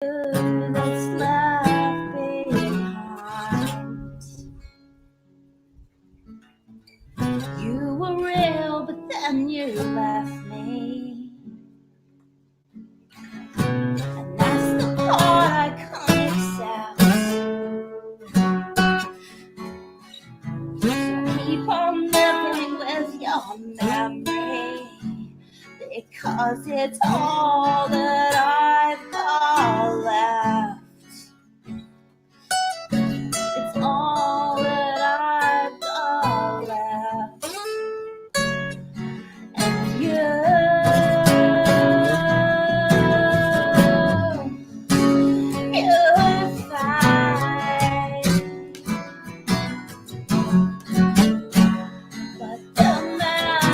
that's left behind. You were real, but then you left me. And that's the part I can't accept. So keep on living with your memory, because it's all that I've got left. It's all that I've got left. And you're fine. But the memory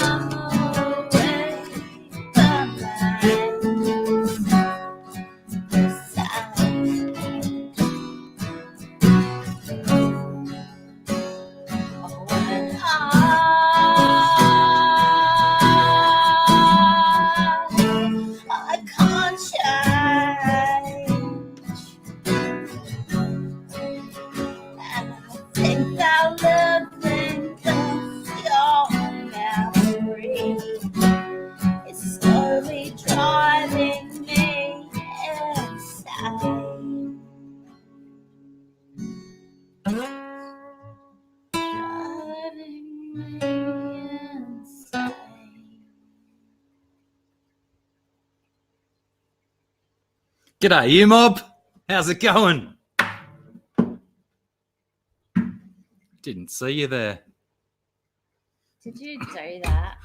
remains the same. When I can't change, and I think that living with your memory is slowly driving me insane. Driving me insane. G'day, you mob. How's it going? Didn't see you there. Did you do that?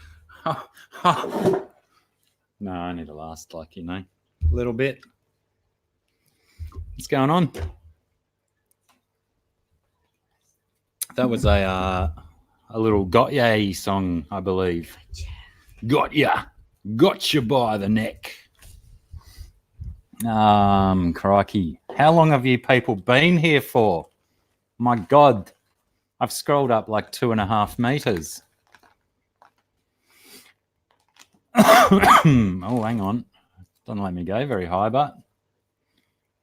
No, I need to last, like, you know, a little bit. What's going on? That was a little Got Ya song, I believe. Got ya. Gotcha by the neck. Crikey. How long have you people been here for? My God. I've scrolled up like 2.5 meters. Oh, hang on. Doesn't let me go very high, but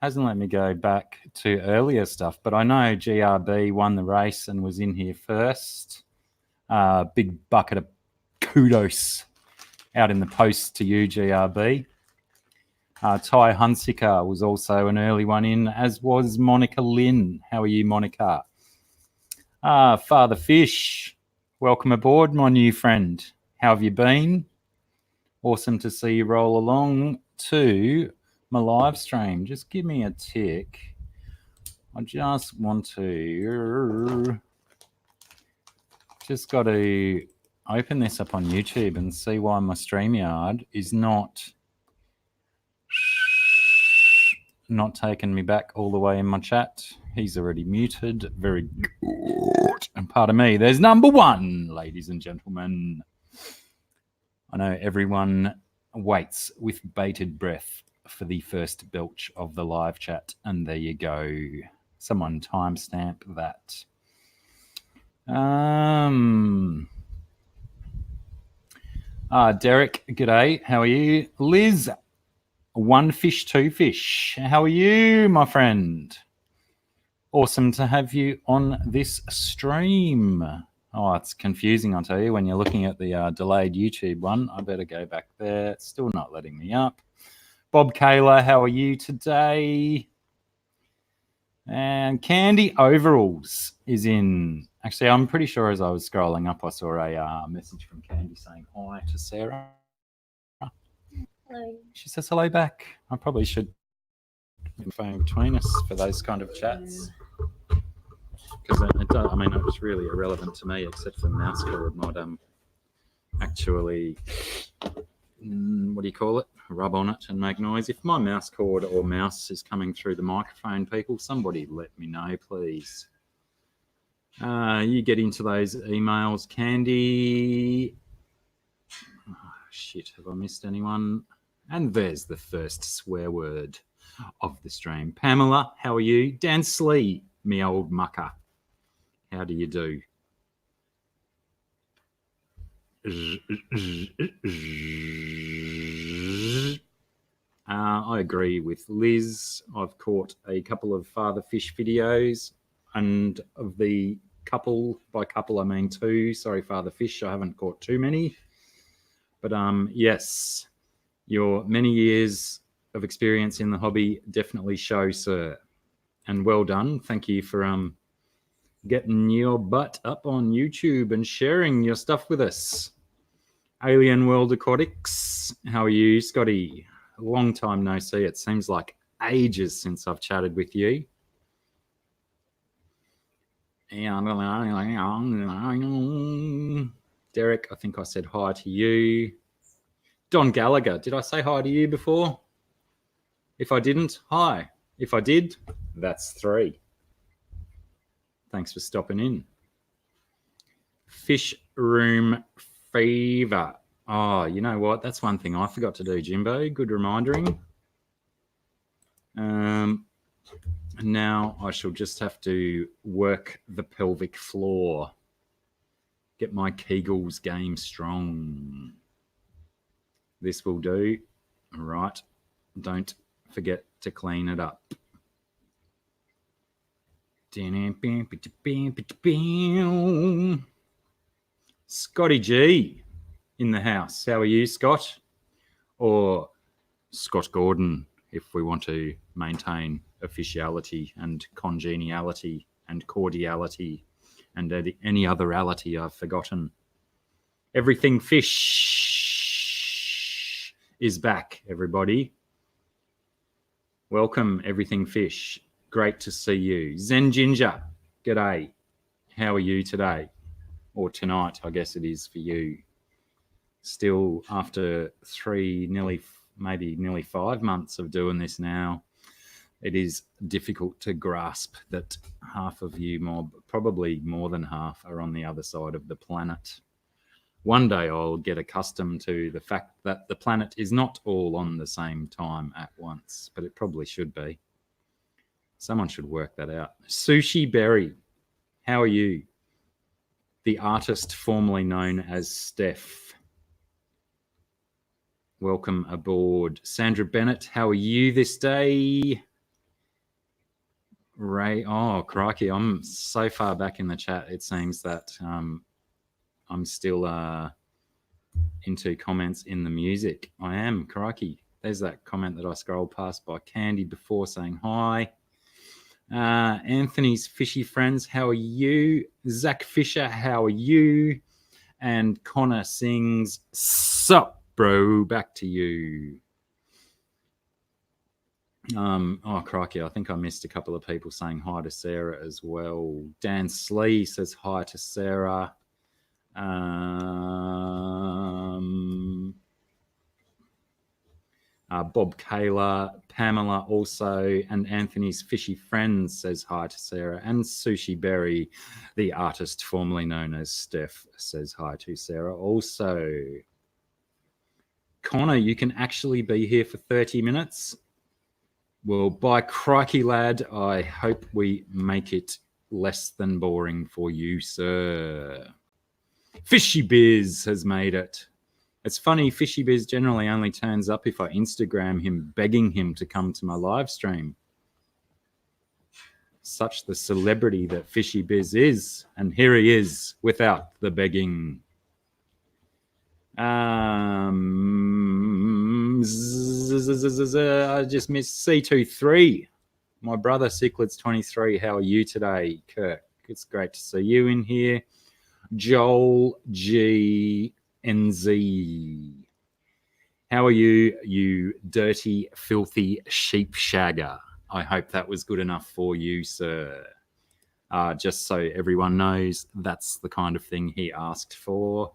hasn't let me go back to earlier stuff. But I know GRB won the race and was in here first. Big bucket of kudos out in the post to you, GRB. Ty Hunsiker was also an early one in, as was Monica Lynn. How are you, Monica? Father Fish, welcome aboard, my new friend. How have you been? Awesome to see you roll along to my live stream. Just give me a tick. I just want to... Just got to open this up on YouTube and see why my StreamYard is not taking me back all the way in my chat. He's already muted. Very good. And pardon me, there's number one, ladies and gentlemen. I know everyone waits with bated breath for the first belch of the live chat. And there you go. Someone timestamp that. Derek, g'day. How are you? Liz, one fish, two fish. How are you, my friend? Awesome to have you on this stream. Oh, it's confusing, I'll tell you, when you're looking at the delayed YouTube one. I better go back there. It's still not letting me up. Bob Kayla, how are you today? And Candy Overalls is in. Actually, I'm pretty sure as I was scrolling up, I saw a message from Candy saying hi to Sarah. Hello. She says hello back. I probably should put the phone between us for those kind of chats. Because I mean, it's really irrelevant to me, except for the mouse cord might actually, what do you call it? Rub on it and make noise. If my mouse cord or mouse is coming through the microphone, people, somebody let me know, please. You get into those emails, Candy. Oh, shit, have I missed anyone? And there's the first swear word of the stream. Pamela, how are you? Dan Slee, me old mucker. How do you do? I agree with Liz. I've caught a couple of father fish videos, and of the couple, by couple I mean two. Sorry, father fish, I haven't caught too many. But yes, your many years of experience in the hobby definitely show, sir. And well done. Thank you for getting your butt up on YouTube and sharing your stuff with us. Alien World Aquatics, how are you, Scotty? Long time no see. It seems like ages since I've chatted with you. Derek, I think I said hi to you. Don Gallagher, did I say hi to you before? If I didn't, hi. If I did, that's 3. Thanks for stopping in. Fish Room Fever. Oh, you know what? That's one thing I forgot to do, Jimbo. Good remindering. Now I shall just have to work the pelvic floor. Get my Kegels game strong. This will do. All right. Don't forget to clean it up. Scotty G in the house. How are you, Scott? Or Scott Gordon, if we want to maintain officiality and congeniality and cordiality and any other ality I've forgotten. Everything Fish is back, everybody. Welcome, Everything Fish. Great to see you. Zen Ginger, g'day. How are you today? Or tonight, I guess it is for you. Still, after 3, nearly 5 months of doing this now, it is difficult to grasp that half of you, probably more than half, are on the other side of the planet. One day I'll get accustomed to the fact that the planet is not all on the same time at once, but it probably should be. Someone should work that out. Sushi Berry, how are you? The artist formerly known as Steph. Welcome aboard. Sandra Bennett, how are you this day? Ray, oh, crikey, I'm so far back in the chat, it seems that I'm still into comments in the music. I am, crikey. There's that comment that I scrolled past by Candy before saying hi. Anthony's Fishy Friends, how are you? Zach Fisher, how are you? And Connor sings, sup, bro, back to you. Oh, crikey, I think I missed a couple of people saying hi to Sarah as well. Dan Slee says hi to Sarah. Bob Kayla, Pamela also, and Anthony's Fishy Friends says hi to Sarah. And Sushi Berry, the artist formerly known as Steph, says hi to Sarah also. Connor, you can actually be here for 30 minutes. Well, by crikey, lad, I hope we make it less than boring for you, sir. Fishy Biz has made it. It's funny, Fishy Biz generally only turns up if I Instagram him, begging him to come to my live stream. Such the celebrity that Fishy Biz is. And here he is, without the begging. I just missed C23. My brother Cichlids 23. How are you today, Kirk? It's great to see you in here. Joel G NZ. How are you, you dirty, filthy sheep shagger? I hope that was good enough for you, sir. Just so everyone knows, that's the kind of thing he asked for.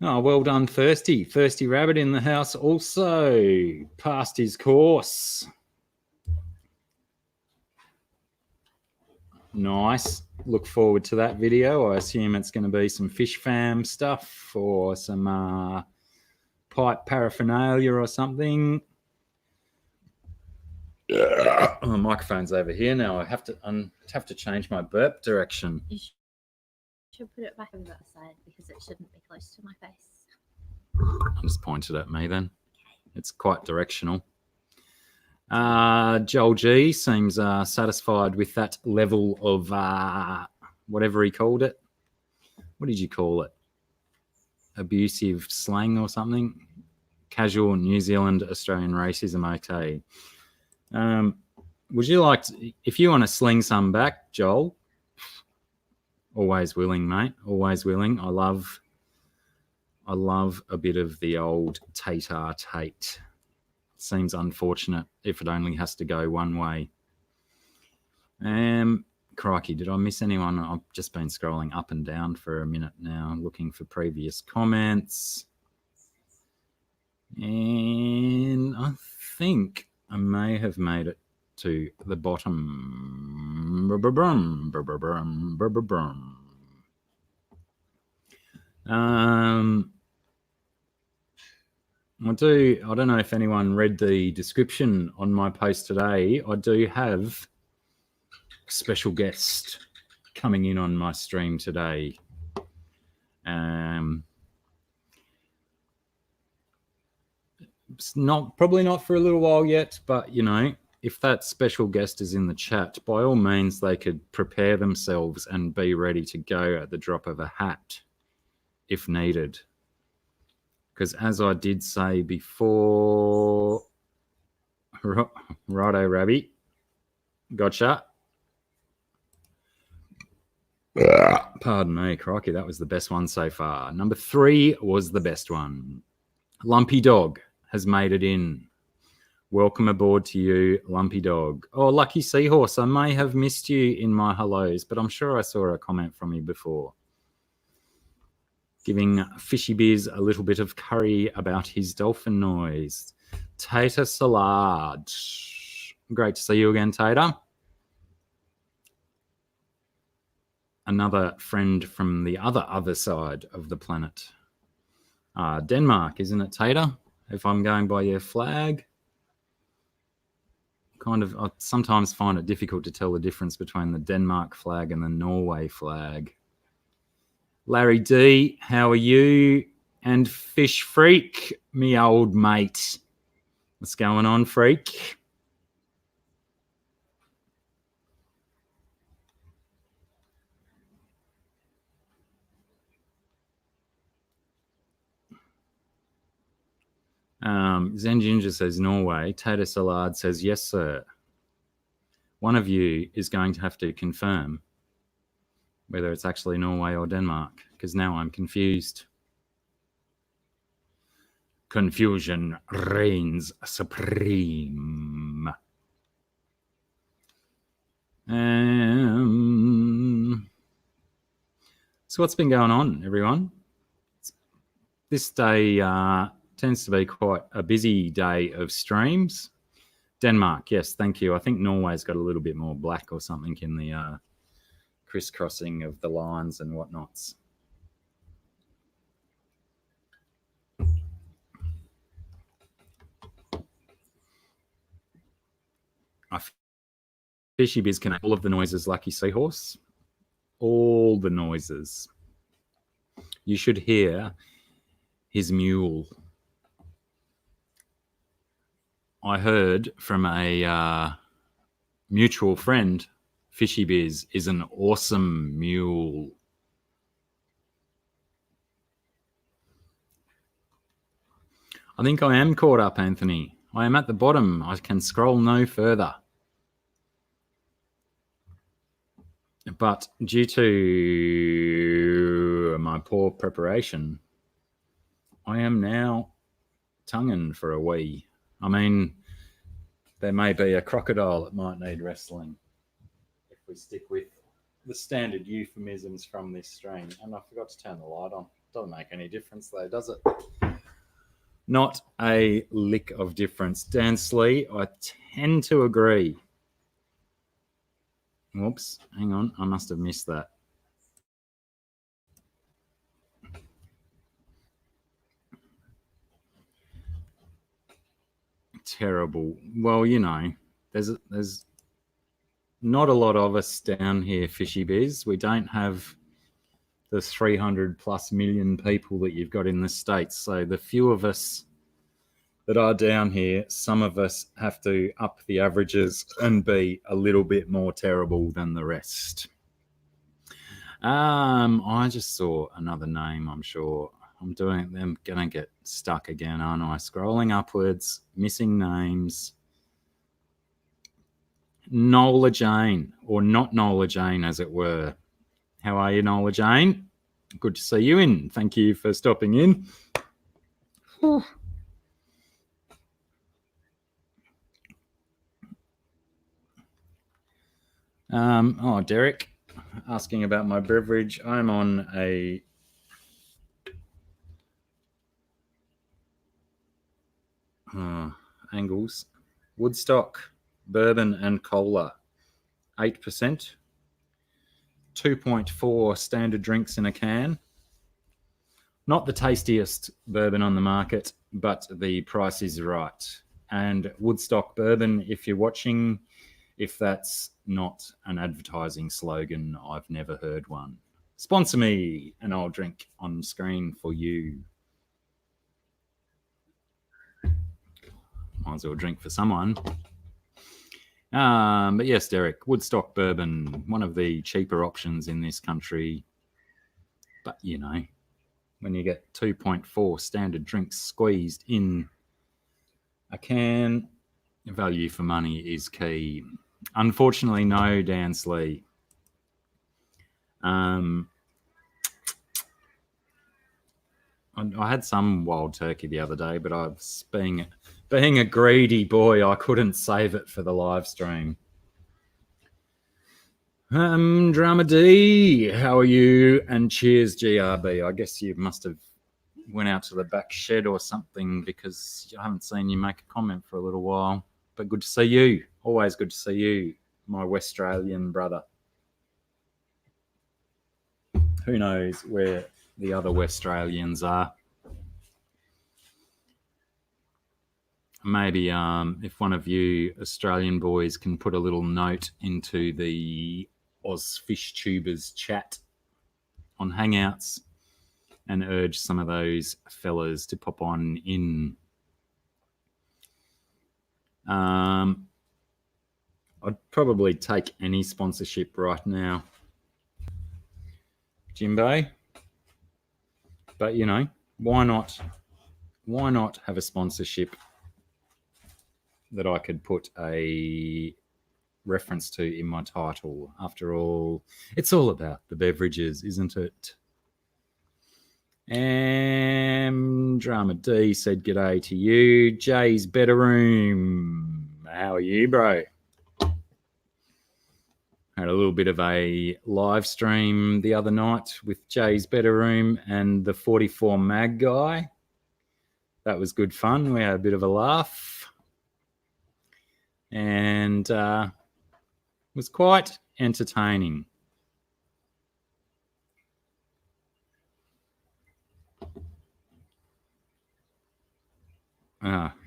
Oh, well done, Thirsty. Thirsty Rabbit in the house also. Passed his course. Nice. Look forward to that video. I assume it's going to be some fish fam stuff or some pipe paraphernalia or something. Oh, the microphone's over here now. I have to change my burp direction. Should put it back over that side because it shouldn't be close to my face. I'll just point it at me then. It's quite directional. Joel G seems satisfied with that level of whatever he called it. What did you call it? Abusive slang or something? Casual New Zealand Australian racism, okay. Would you like to, if you want to sling some back, Joel? Always willing, mate. Always willing. I love a bit of the old Tate. Seems unfortunate if it only has to go one way. Crikey, did I miss anyone? I've just been scrolling up and down for a minute now, looking for previous comments. And I think I may have made it to the bottom. I don't know if anyone read the description on my post today. I do have a special guest coming in on my stream today. It's probably not for a little while yet, but you know, if that special guest is in the chat, by all means, they could prepare themselves and be ready to go at the drop of a hat if needed. Because as I did say before, righto, Rabby, gotcha. Pardon me, crikey, that was the best one so far. Number 3 was the best one. Lumpy Dog has made it in. Welcome aboard to you, Lumpy Dog. Oh, Lucky Seahorse, I may have missed you in my hellos, but I'm sure I saw a comment from you before. Giving Fishy Biz a little bit of curry about his dolphin noise. Tater Salad. Great to see you again, Tater. Another friend from the other side of the planet. Denmark, isn't it, Tater? If I'm going by your flag. I sometimes find it difficult to tell the difference between the Denmark flag and the Norway flag. Larry D, how are you? And Fish Freak, me old mate. What's going on, Freak? Zen Ginger says Norway. Tater Salad says yes, sir. One of you is going to have to confirm whether it's actually Norway or Denmark, because now I'm confused. Confusion reigns supreme. So what's been going on, everyone? This day tends to be quite a busy day of streams. Denmark, yes, thank you. I think Norway's got a little bit more black or something in the crisscrossing of the lines and whatnots. Fishy Biz can all of the noises, Lucky Seahorse. All the noises. You should hear his mule. I heard from a mutual friend, Fishy Biz is an awesome mule. I think I am caught up, Anthony. I am at the bottom. I can scroll no further. But due to my poor preparation, I am now tonguing for a wee. I mean, there may be a crocodile that might need wrestling if we stick with the standard euphemisms from this stream. And I forgot to turn the light on. Doesn't make any difference though, does it? Not a lick of difference. Dan Slee, I tend to agree. Whoops, hang on. I must have missed that. Terrible. Well, you know, there's not a lot of us down here, Fishy Biz. We don't have the 300 plus million people that you've got in the States. So the few of us that are down here, some of us have to up the averages and be a little bit more terrible than the rest. I just saw another name, I'm sure. I'm going to get stuck again, aren't I? Scrolling upwards, missing names. Nola Jane, or not Nola Jane, as it were. How are you, Nola Jane? Good to see you in. Thank you for stopping in. Derek, asking about my beverage. I'm on a Angles Woodstock bourbon and cola, 8%, 2.4 standard drinks in a can. Not the tastiest bourbon on the market, but the price is right. And Woodstock bourbon, if you're watching, if that's not an advertising slogan, I've never heard one. Sponsor me and I'll drink on screen for you. Might as well drink for someone. But yes, Derek, Woodstock bourbon, one of the cheaper options in this country. But, you know, when you get 2.4 standard drinks squeezed in a can, value for money is key. Unfortunately, no, Dan Slee. I had some wild turkey the other day, but I was being a greedy boy, I couldn't save it for the live stream. Drama D, how are you? And cheers, GRB. I guess you must have went out to the back shed or something, because I haven't seen you make a comment for a little while. But good to see you. Always good to see you, my Westralian brother. Who knows where the other Westralians are? Maybe if one of you Australian boys can put a little note into the Oz Fish Tubers chat on Hangouts and urge some of those fellas to pop on in. I'd probably take any sponsorship right now, Jimbo. But, you know, why not have a sponsorship that I could put a reference to in my title? After all, it's all about the beverages, isn't it? Drama D said g'day to you. Jay's Better Room, how are you, bro? Had a little bit of a live stream the other night with Jay's Better Room and the 44 Mag guy. That was good fun. We had a bit of a laugh. And was quite entertaining.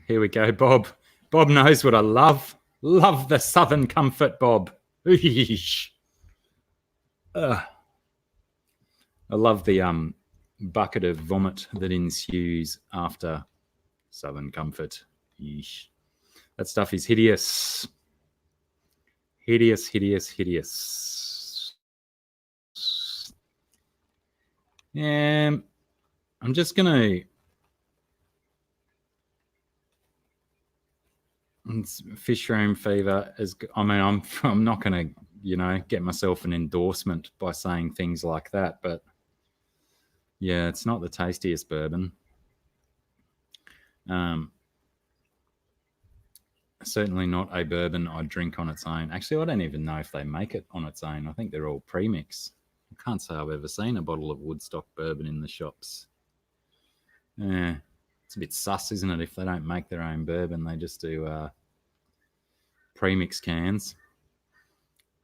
Here we go, Bob. Bob knows what I love. Love the Southern Comfort, Bob. I love the bucket of vomit that ensues after Southern Comfort. Eesh. That stuff is hideous. Hideous, hideous, hideous. I'm just going to... Fish room fever is... I mean, I'm not going to, you know, get myself an endorsement by saying things like that, but yeah, it's not the tastiest bourbon. Certainly not a bourbon I'd drink on its own. Actually, I don't even know if they make it on its own. I think they're all premix. I can't say I've ever seen a bottle of Woodstock bourbon in the shops. Yeah, it's a bit sus, isn't it? If they don't make their own bourbon, they just do premix cans.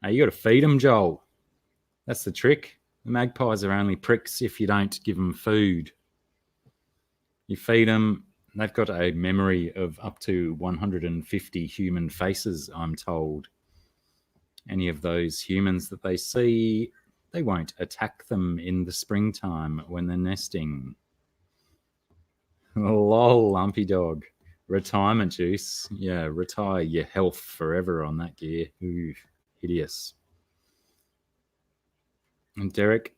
Hey, you got to feed them, Joel. That's the trick. The magpies are only pricks if you don't give them food. You feed them. They've got a memory of up to 150 human faces, I'm told. Any of those humans that they see, They won't attack them in the springtime when they're nesting. Lol, lumpy dog. Retirement juice. Yeah, retire your health forever on that gear. Ooh, hideous. And Derek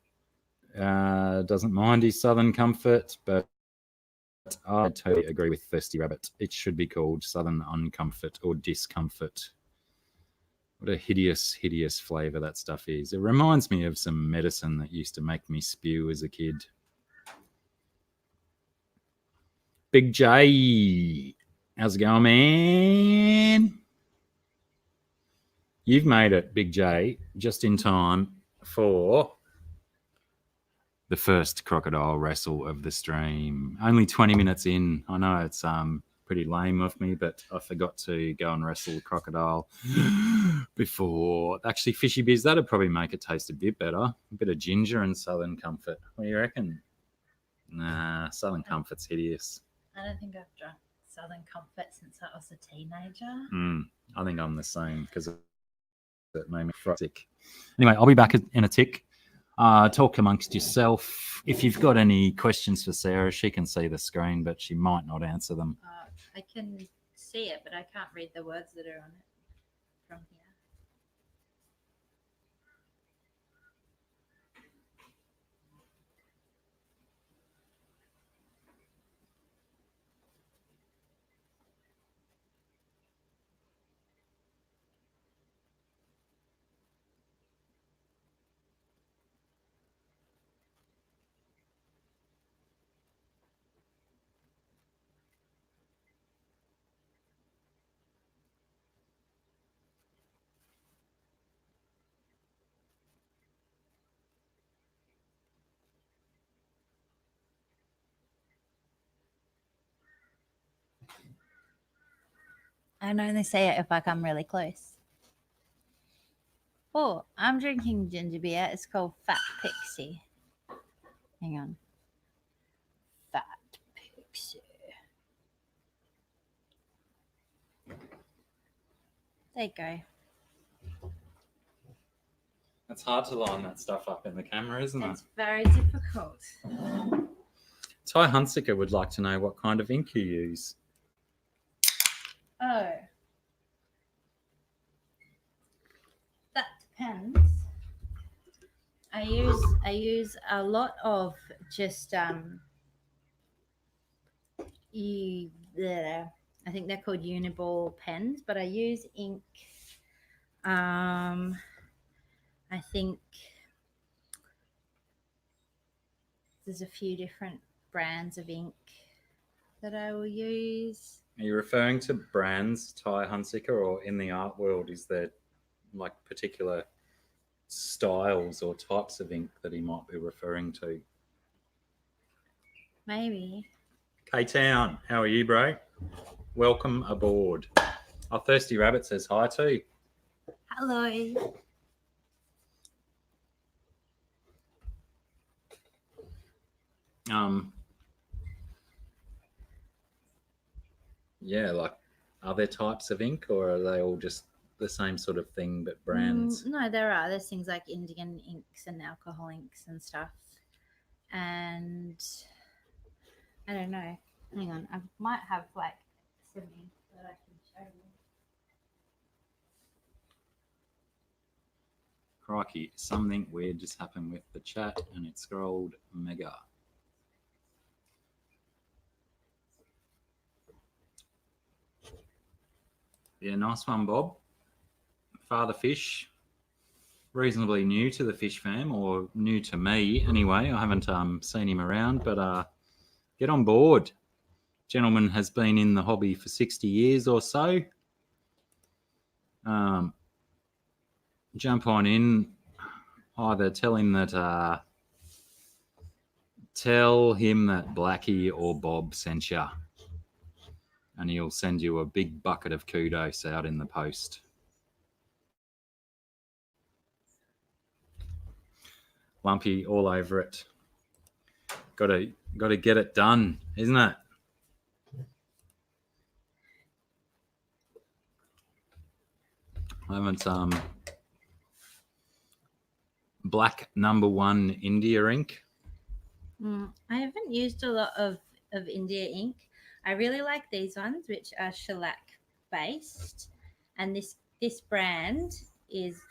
doesn't mind his Southern Comfort, but I totally agree with Thirsty Rabbit. It should be called Southern Uncomfort or Discomfort. What a hideous, hideous flavour that stuff is. It reminds me of some medicine that used to make me spew as a kid. Big J, how's it going, man? You've made it, Big J, just in time for the first crocodile wrestle of the stream. Only 20 minutes in. I know it's pretty lame of me, but I forgot to go and wrestle the crocodile before. Actually, Fishy Biz, that'd probably make it taste a bit better. A bit of ginger and Southern Comfort. What do you reckon? Nah, Southern Comfort's hideous. I don't think I've drunk Southern Comfort since I was a teenager. I think I'm the same because it made me sick. Anyway, I'll be back in a tick. Talk amongst yourself. If you've got any questions for Sarah, she can see the screen, but she might not answer them. I can see it, but I can't read the words that are on it from here. I can only say it if I come really close. Oh, I'm drinking ginger beer. It's called Fat Pixie. Hang on. Fat Pixie. There you go. It's hard to line that stuff up in the camera, isn't it? It's very difficult. Ty Hunsicker would like to know what kind of ink you use. Oh. That depends. I use a lot of just I think they're called Uniball pens, but I use ink. I think there's a few different brands of ink that I will use. Are you referring to brands, Ty Hunsicker, or in the art world, is there like particular styles or types of ink that he might be referring to? Maybe. K-Town, how are you, bro? Welcome aboard. Our Thirsty Rabbit says hi too. Hello. Yeah, like, are there types of ink or are they all just the same sort of thing but brands? No, there are. There's things like Indian inks and alcohol inks and stuff. And I don't know. Hang on. I might have like some ink that I can show you. Crikey, something weird just happened with the chat and it scrolled mega. Yeah, nice one, Bob. Father Fish, reasonably new to the Fish fam, or new to me anyway. I haven't seen him around, but get on board. Gentleman has been in the hobby for 60 years or so. Jump on in. Either tell him that Blacky or Bob sent you, and he'll send you a big bucket of kudos out in the post. Lumpy all over it. Got to get it done, isn't it? I haven't black #1 India ink. I haven't used a lot of India ink. I really like these ones, which are shellac based, and this brand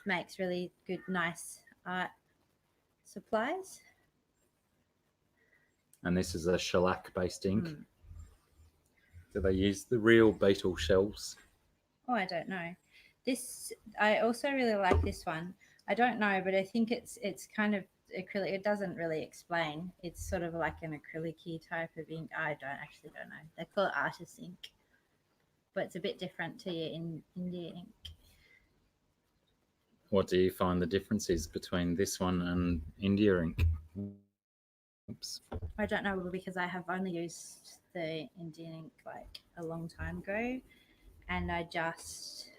makes really good, nice art supplies. And this is a shellac-based ink. Do they use the real beetle shells? Oh, I don't know. This I also really like this one. I don't know, but I think it's kind of acrylic. It doesn't really explain. It's sort of like an acrylic-y type of ink. I don't know. They call it artist ink, but it's a bit different to your India ink. What do you find the difference is between this one and India ink? Oops. I don't know because I have only used the Indian ink like a long time ago, and I just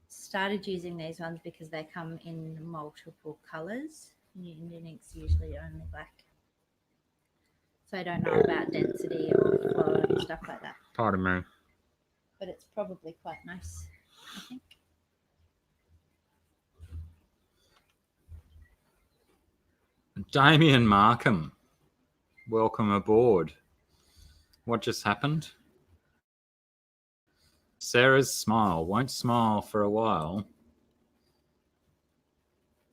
started using these ones because they come in multiple colours. Indian ink's usually only black, so I don't know about density or flow and stuff like that. Pardon me. But it's probably quite nice, I think. Damien Markham, welcome aboard. What just happened? Sarah's smile. Won't smile for a while.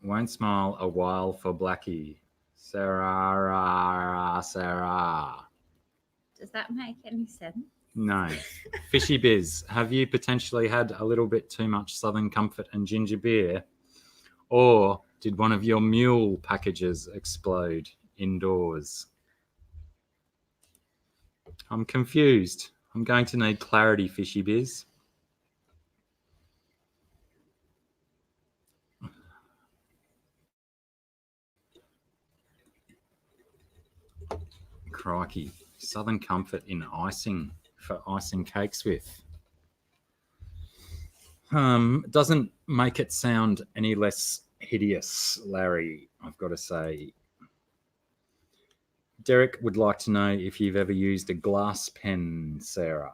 Won't smile a while for Blacky. Sarah. Does that make any sense? No. Fishy Biz, have you potentially had a little bit too much Southern Comfort and ginger beer? Or did one of your mule packages explode indoors? I'm confused. I'm going to need clarity, Fishy Biz. Crikey. Southern Comfort in icing for icing cakes with. Doesn't make it sound any less hideous, Larry, I've got to say. Derek would like to know if you've ever used a glass pen, Sarah.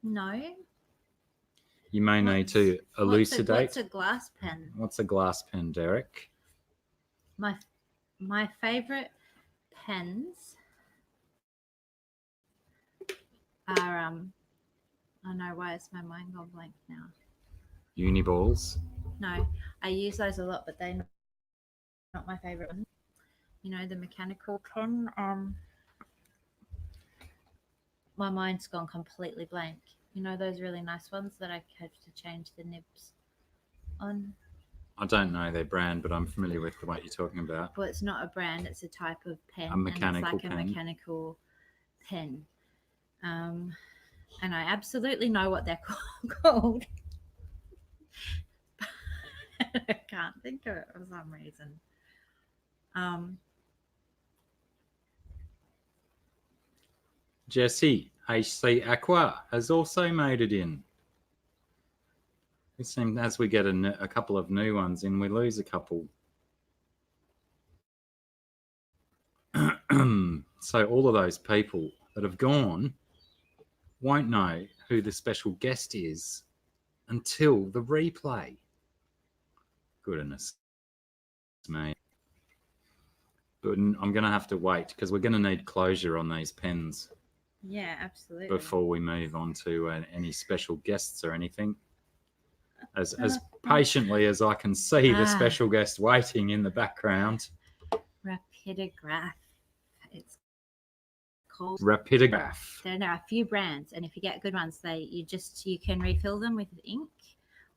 No. You may need to elucidate. What's a glass pen? What's a glass pen, Derek? My favourite pens are oh no, why is my mind gone blank now? Uniballs. No, I use those a lot, but they're not my favourite one. You know, the mechanical pen. My mind's gone completely blank. You know those really nice ones that I have to change the nibs on? I don't know their brand, but I'm familiar with the one you're talking about. Well, it's not a brand, it's a type of pen. A mechanical and it's like pen. A mechanical pen. And I absolutely know what they're called. I can't think of it for some reason. Jesse, HC Aqua has also made it in. It seems as we get a couple of new ones in, we lose a couple. So all of those people that have gone won't know who the special guest is until the replay. Goodness me. But I'm going to have to wait because we're going to need closure on these pens. Yeah, absolutely. Before we move on to any special guests or anything. As patiently as I can see the special guest waiting in the background. Rapidograph. It's called Rapidograph. There are a few brands, and if you get good ones, you can refill them with ink,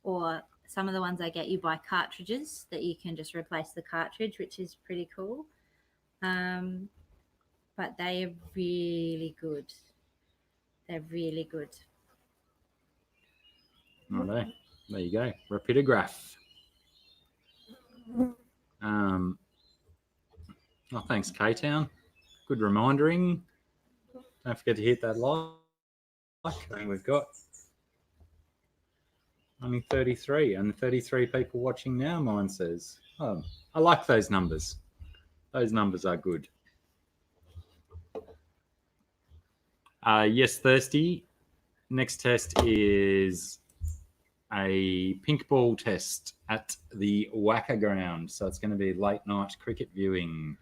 or some of the ones I get you buy cartridges that you can just replace the cartridge, which is pretty cool. But they are really good. They're really good. Righto. There you go. Rapidograph. Thanks, K-Town. Good remindering. Don't forget to hit that like. And we've got only 33, and 33 people watching now, mine says. Oh, I like those numbers. Those numbers are good. Yes, Thirsty. Next test is a pink ball test at the Wacker ground. So it's going to be late night cricket viewing.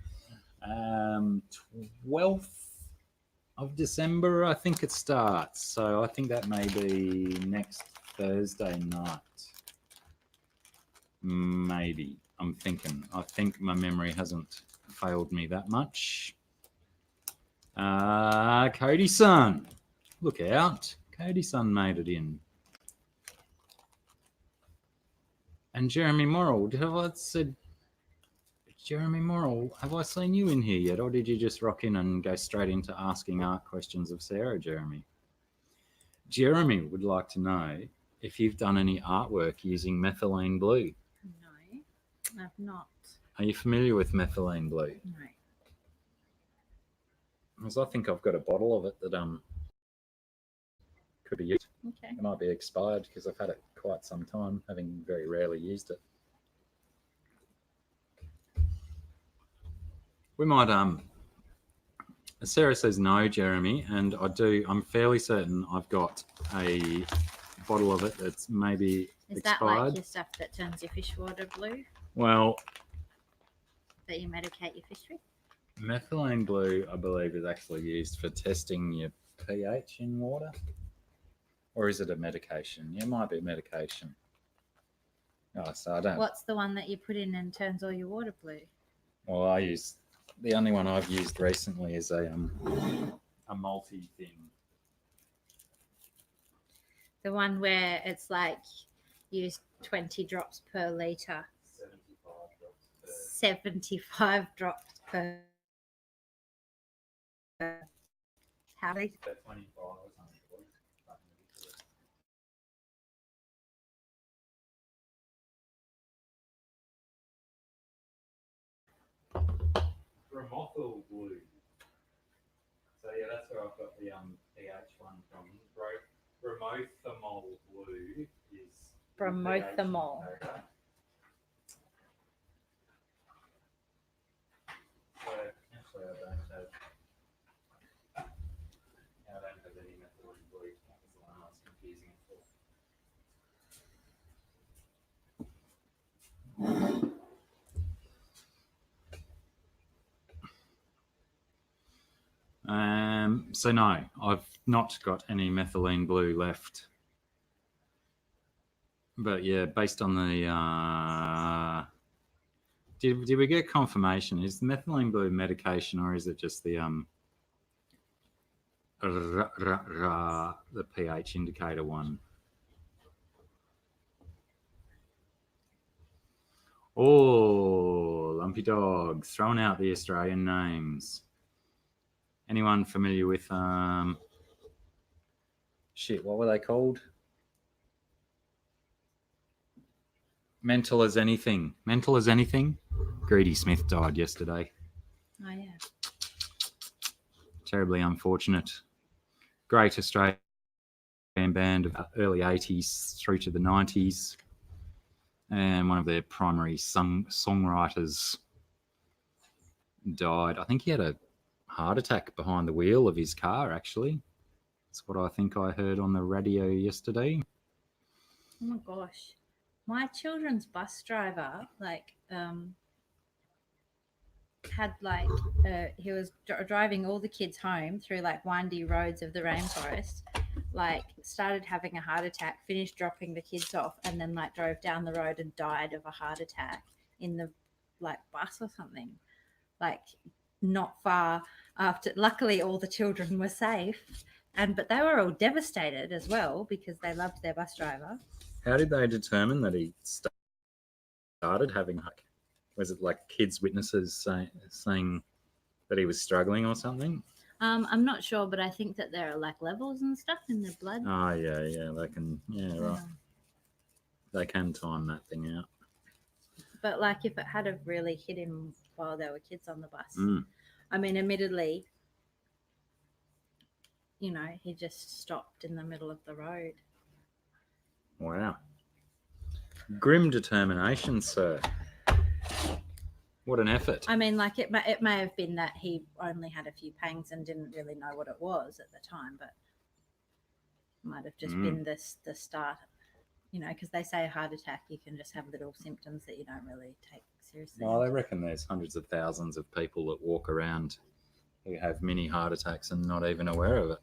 12th of December, I think it starts. So I think that may be next Thursday night. Maybe. I'm thinking. I think my memory hasn't failed me that much. Cody's son. Look out. Cody's son made it in. And Jeremy Morrill, have I said, Jeremy Morrill, have I seen you in here yet? Or did you just rock in and go straight into asking art questions of Sarah, Jeremy? Jeremy would like to know if you've done any artwork using methylene blue. No, I've not. Are you familiar with methylene blue? No. Because I think I've got a bottle of it that could be used. Okay. It might be expired because I've had it quite some time, having very rarely used it. We might Sarah says no, Jeremy, and I'm fairly certain I've got a bottle of it that's maybe Is expired. that like your stuff that turns your fish water blue? Well, that you medicate your fish with? Methylene blue, I believe, is actually used for testing your pH in water. Or is it a medication? Yeah, it might be a medication. Oh, so I don't. What's the one that you put in and turns all your water blue? Well, the only one I've used recently is a multi thing. The one where it's like use 20 drops per litre. 75 drops per. How many? 25 or something. Bromothil blue. So yeah, that's where I've got the pH one from. Bromothimol blue is Bromothimol. So actually, I don't have any methylene blue. That was the one I was confusing it for. So no, I've not got any methylene blue left. But yeah, based on the did we get confirmation? Is the methylene blue medication or is it just the the pH indicator one? Oh, lumpy dogs, throwing out the Australian names. Anyone familiar with shit, what were they called? Mental as anything. Mental as anything? Greedy Smith died yesterday. Oh, yeah. Terribly unfortunate. Great Australian band of early 80s through to the 90s. And one of their primary songwriters died. I think he had a heart attack behind the wheel of his car, actually. That's what I think I heard on the radio yesterday. Oh my gosh. My children's bus driver, had he was driving all the kids home through windy roads of the rainforest, started having a heart attack, finished dropping the kids off, and then drove down the road and died of a heart attack in the bus or something, not far after. Luckily all the children were safe, but they were all devastated as well because they loved their bus driver. How did they determine that he started having was it kids witnesses saying that he was struggling or something? I'm not sure, but I think that there are levels and stuff in the blood. Oh yeah, they can, right. They can time that thing out. But if it had have really hit him while there were kids on the bus, I mean, admittedly, he just stopped in the middle of the road. Wow. Grim determination, sir. What an effort. I mean, it may have been that he only had a few pangs and didn't really know what it was at the time, but it might have just been the start because they say a heart attack, you can just have little symptoms that you don't really take seriously. No, they reckon there's hundreds of thousands of people that walk around who have mini heart attacks and not even aware of it.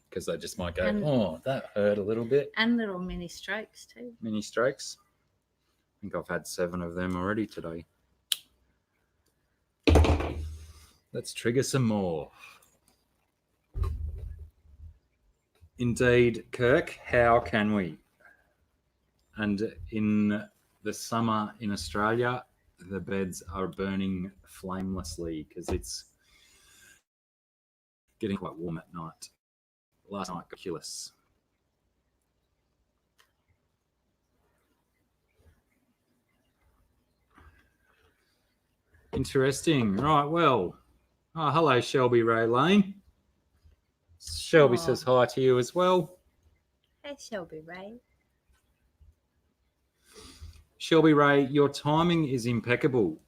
Because they just might go, oh, that hurt a little bit. And little mini strokes too. Mini strokes. I think I've had 7 of them already today. Let's trigger some more. Indeed, Kirk, how can we? And in the summer in Australia, the beds are burning flamelessly because it's getting quite warm at night. Last night got ridiculous. Interesting. Right, well. Oh, hello, Shelby Ray Lane. Shelby says hi to you as well. Hey, Shelby Ray. Shelby Ray, your timing is impeccable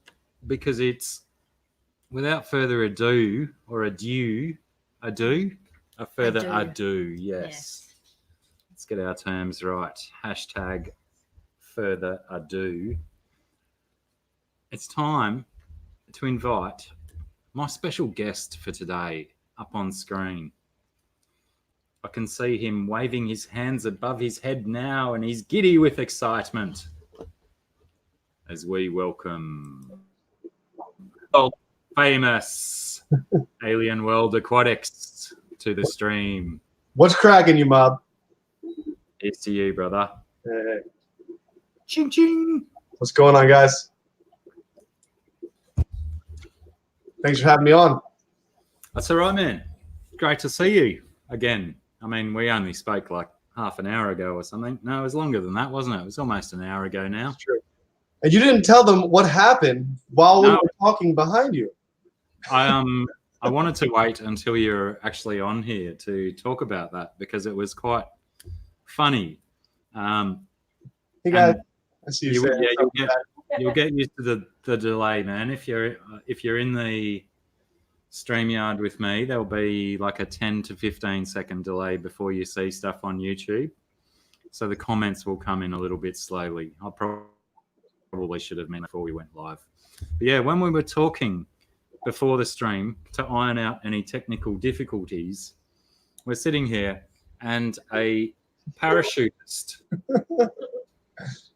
because it's, without further ado, or a further ado, yes. Let's get our terms right. Hashtag further ado. It's time to invite my special guest for today up on screen. I can see him waving his hands above his head now, and he's giddy with excitement as we welcome famous Alien World Aquatics to the stream. What's cracking, you mob? It's to you, brother. Hey. Ching ching. What's going on, guys? Thanks for having me on. That's all right, man. Great to see you again. I mean, we only spoke like half an hour ago or something. No, it was longer than that, wasn't it? It was almost an hour ago now. That's true. And you didn't tell them what happened while we were talking behind you. I wanted to wait until you're actually on here to talk about that because it was quite funny. Hey guys, I see you. You'll get used to the delay, man. If you're in the StreamYard with me, there'll be like a 10 to 15 second delay before you see stuff on YouTube. So the comments will come in a little bit slowly. I probably should have mentioned before we went live. But yeah, when we were talking before the stream to iron out any technical difficulties, we're sitting here and a parachutist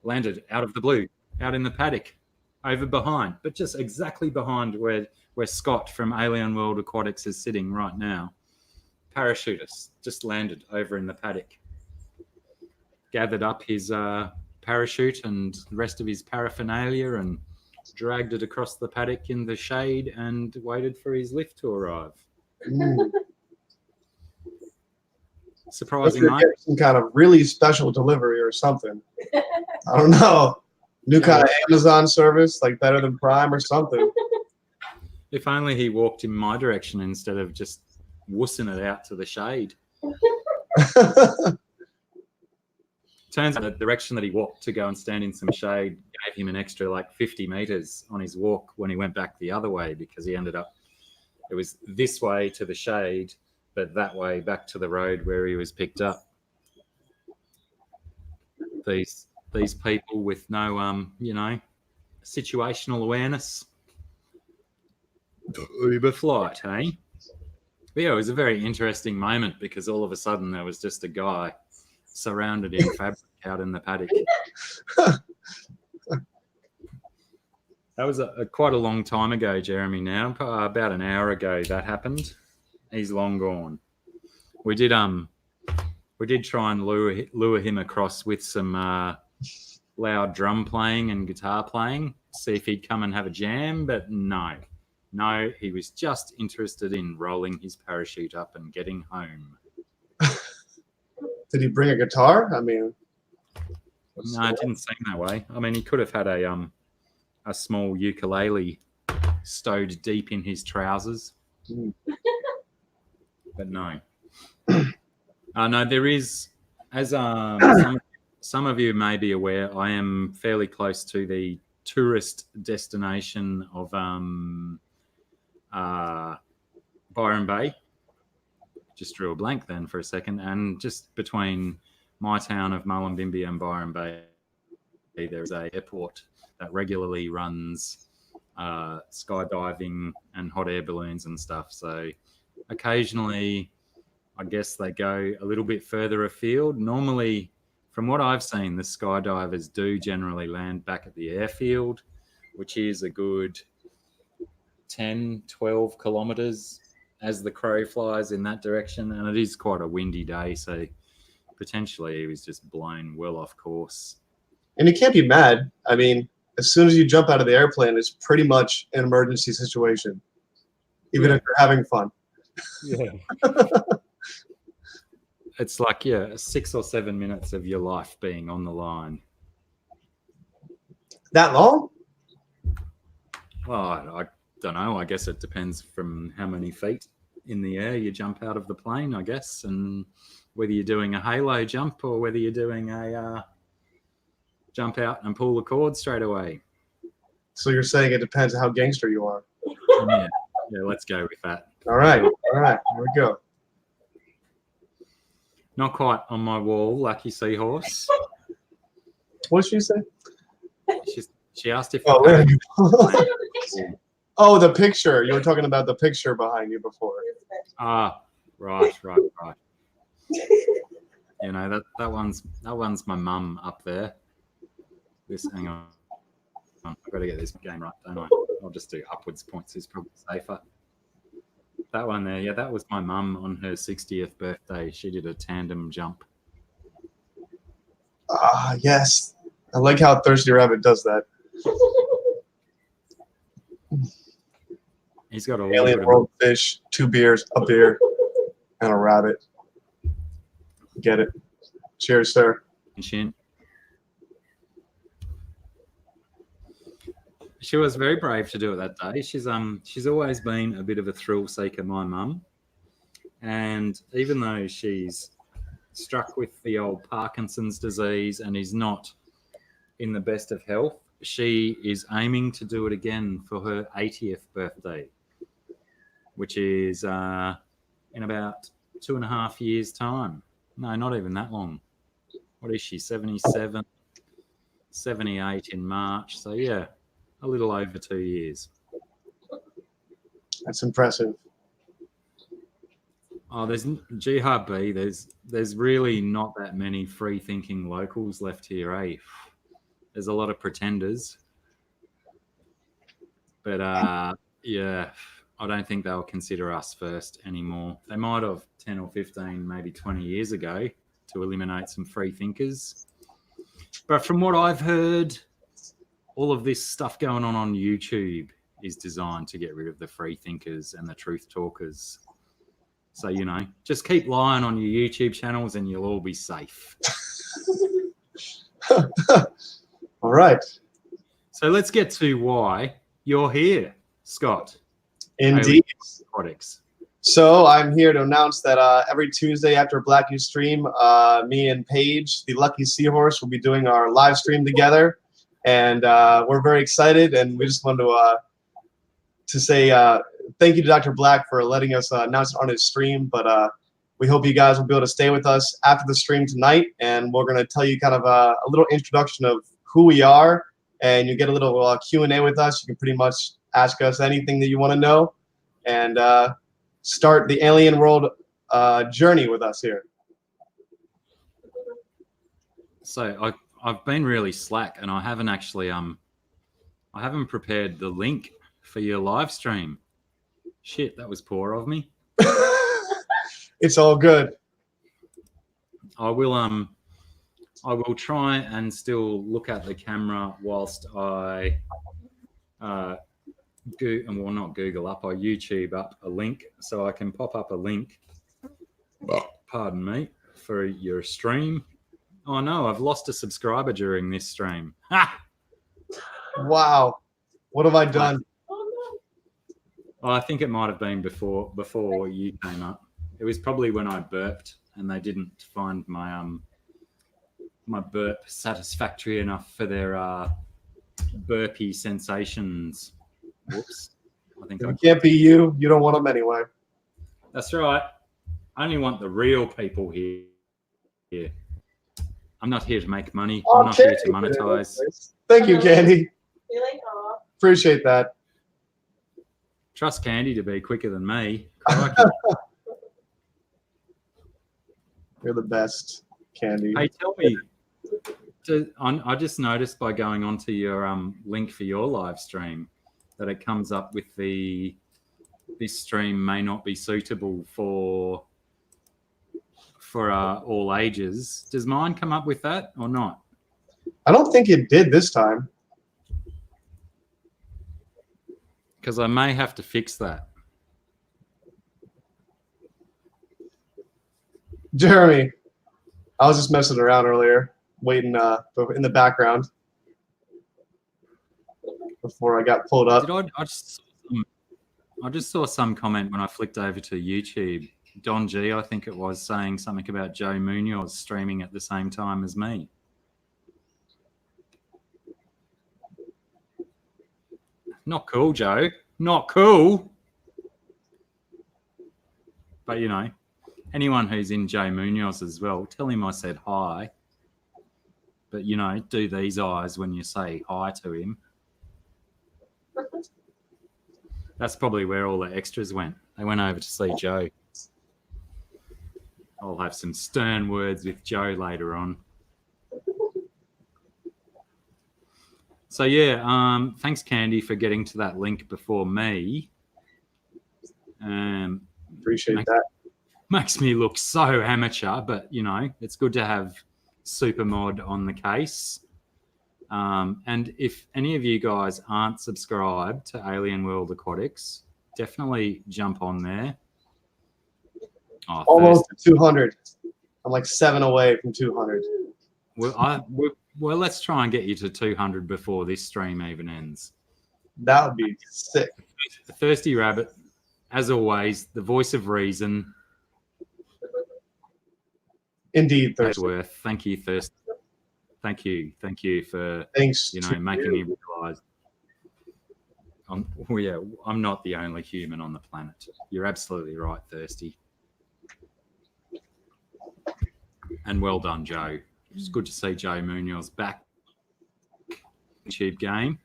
landed out of the blue, out in the paddock, over behind, but just exactly behind where Scott from Alien World Aquatics is sitting right now. Parachutist just landed over in the paddock, gathered up his parachute and the rest of his paraphernalia and dragged it across the paddock in the shade and waited for his lift to arrive. Surprising, mate. Some kind of really special delivery or something. I don't know. New kind of Amazon service, like better than Prime or something. If only he walked in my direction instead of just wussing it out to the shade. Turns out the direction that he walked to go and stand in some shade gave him an extra like 50 meters on his walk when he went back the other way because he ended up, it was this way to the shade, but that way back to the road where he was picked up. These people with no, situational awareness. Uber flight, hey? But yeah, it was a very interesting moment because all of a sudden there was just a guy surrounded in fabric out in the paddock. That was quite a long time ago, Jeremy. Now, about an hour ago, that happened. He's long gone. We did try and lure him across with some loud drum playing and guitar playing, see if he'd come and have a jam, but no, he was just interested in rolling his parachute up and getting home. Did he bring a guitar? I mean, no, it didn't seem that way. I mean, he could have had a small ukulele stowed deep in his trousers, but no. No, there is, as some of you may be aware, I am fairly close to the tourist destination of Byron Bay. Just drew a blank then for a second, and just between my town of Mullumbimby and Byron Bay, there is a airport that regularly runs skydiving and hot air balloons and stuff. So occasionally, I guess they go a little bit further afield. Normally, from what I've seen, the skydivers do generally land back at the airfield, which is a good 10, 12 kilometres as the crow flies in that direction. And it is quite a windy day, so potentially he was just blown well off course. And you can't be mad. I mean, as soon as you jump out of the airplane, it's pretty much an emergency situation, even if you're having fun. Yeah. It's like, 6 or 7 minutes of your life being on the line. That long? Well, I don't know. I guess it depends from how many feet in the air you jump out of the plane, I guess, and whether you're doing a halo jump or whether you're doing a jump out and pull the cord straight away. So you're saying it depends on how gangster you are. Yeah, let's go with that. All right. Here we go. Not quite on my wall, Lucky Seahorse. What did she say? She asked if... Oh, oh, the picture. You were talking about the picture behind you before. Ah, right. You know, that one's my mum up there. Hang on. I've got to get this game right, don't I? I'll just do upwards points. It's probably safer. That one there, that was my mum on her 60th birthday. She did a tandem jump. Ah, yes. I like how Thirsty Rabbit does that. He's got a alien world fish, 2 beers, a beer, and a rabbit. Get it? Cheers, sir. She was very brave to do it that day. She's always been a bit of a thrill seeker, my mum. And even though she's struck with the old Parkinson's disease and is not in the best of health, she is aiming to do it again for her 80th birthday, which is in about 2.5 years' time. No, not even that long. What is she, 77, 78 in March? So, yeah, a little over 2 years. That's impressive. Oh, there's GHB. There's really not that many free-thinking locals left here, eh? There's a lot of pretenders. But, yeah, I don't think they'll consider us first anymore. They might have 10 or 15, maybe 20 years ago to eliminate some free thinkers. But from what I've heard, all of this stuff going on YouTube is designed to get rid of the free thinkers and the truth talkers. So, you know, just keep lying on your YouTube channels and you'll all be safe. All right. So let's get to why you're here, Scott. Indeed. Aquatics. So I'm here to announce that every Tuesday after Blacky stream, me and Paige, the Lucky Seahorse, will be doing our live stream together. And we're very excited, and we just wanted to say thank you to Dr. Black for letting us announce it on his stream. But we hope you guys will be able to stay with us after the stream tonight, and we're going to tell you kind of a little introduction of who we are, and you get a little Q&A with us. You can pretty much ask us anything that you want to know, and start the alien world journey with us here. So I've been really slack, and I haven't actually I haven't prepared the link for your live stream. Shit, that was poor of me. It's all good. I will try and still look at the camera whilst I not Google up, I YouTube up a link, so I can pop up a link. Pardon me, for your stream. Oh no, I've lost a subscriber during this stream. Ha! Wow, what have I done? Oh, I think it might have been before you came up. It was probably when I burped and they didn't find my my burp satisfactory enough for their burpee sensations. Whoops. I think it can't be you. You don't want them anyway. That's right. I only want the real people here. I'm not here to make money. Oh, I'm not here to Candy. monetize. Thank you, Candy. You're like, oh. Appreciate that. Trust Candy to be quicker than me. Crikey. You're the best, Candy. Hey, tell me. I just noticed by going onto your link for your live stream that it comes up with this stream may not be suitable for all ages. Does mine come up with that or not? I don't think it did this time. Because I may have to fix that. Jeremy, I was just messing around earlier, waiting in the background before I got pulled up. I just saw some comment when I flicked over to YouTube. Don G, I think it was, saying something about Joe Munoz streaming at the same time as me. Not cool, Joe. Not cool. But, you know, anyone who's in Joe Munoz as well, tell him I said hi. But, you know, do these eyes when you say hi to him. That's probably where all the extras went. They went over to see Joe. I'll have some stern words with Joe later on. So, yeah, thanks, Candy, for getting to that link before me. Appreciate that. Makes me look so amateur, but, you know, it's good to have Supermod on the case. And if any of you guys aren't subscribed to Alien World Aquatics, definitely jump on there. Oh, almost 200. I'm like 7 away from 200. Well, let's try and get you to 200 before this stream even ends. That would be sick. The Thirsty Rabbit, as always, the voice of reason. Indeed, Thirsty. Worth. Thank you, Thirsty. Thank you for Thanks, making me realise. I'm not the only human on the planet. You're absolutely right, Thirsty. And well done, Joe. It's good to see Joe Munoz back. YouTube game.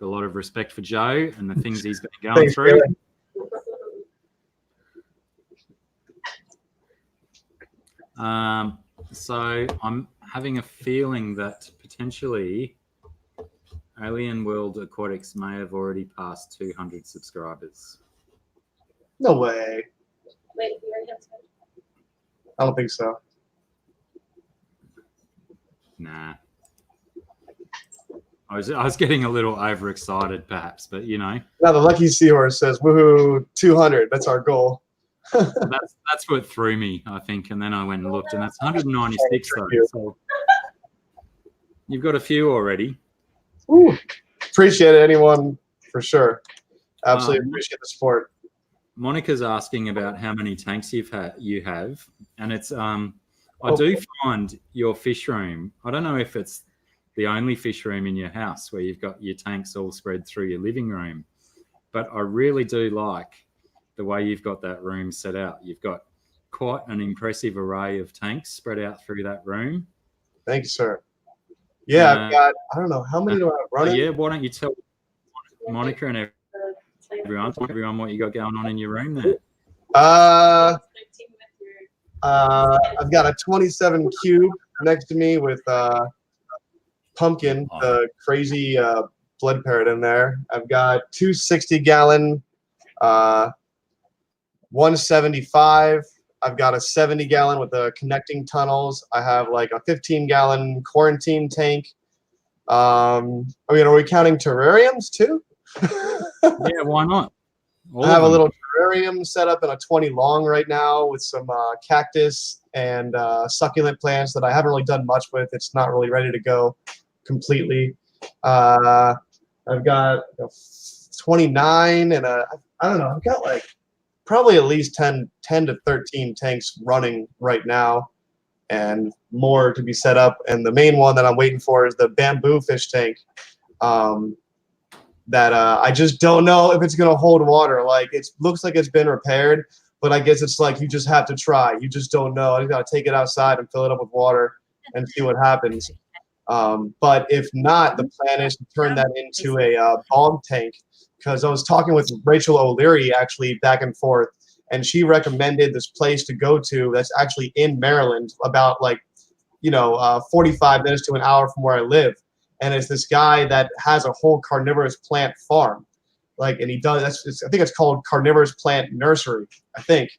Got a lot of respect for Joe and the things he's been going through. So I'm having a feeling that potentially Alien World Aquatics may have already passed 200 subscribers. No way. Wait, you already have time? I don't think so. Nah. I was getting a little overexcited, perhaps, but you know. Now the lucky seahorse says, "Woohoo! 200. That's our goal." that's what threw me, I think, and then I went and looked, and that's 196 though. So you've got a few already. Ooh, appreciate it, anyone, for sure. Absolutely appreciate the support. Monica's asking about how many tanks you have, and it's I do find your fish room. I don't know if it's the only fish room in your house where you've got your tanks all spread through your living room, but I really do like the way you've got that room set out. You've got quite an impressive array of tanks spread out through that room. Thank you, sir. Yeah, I've got, I don't know, how many do I have running? Yeah, why don't you tell Monica and everyone what you got going on in your room there? I've got a 27 cube next to me with Pumpkin, the crazy blood parrot in there. I've got 2 60-gallon 175. I've got a 70-gallon with the connecting tunnels. I have like a 15-gallon quarantine tank. I mean, are we counting terrariums too? Yeah, why not? I have a little terrarium set up in a 20 long right now with some cactus and succulent plants that I haven't really done much with. It's not really ready to go completely. I've got 29 and I don't know, I've got like probably at least 10 to 13 tanks running right now and more to be set up. And the main one that I'm waiting for is the bamboo fish tank that I just don't know if it's going to hold water. Like, it looks like it's been repaired, but I guess it's like you just have to try. You just don't know. You got to take it outside and fill it up with water and see what happens. But if not, the plan is to turn that into a bog tank, because I was talking with Rachel O'Leary actually back and forth, and she recommended this place to go to that's actually in Maryland, about 45 minutes to an hour from where I live. And it's this guy that has a whole carnivorous plant farm. And he does, I think it's called Carnivorous Plant Nursery, I think.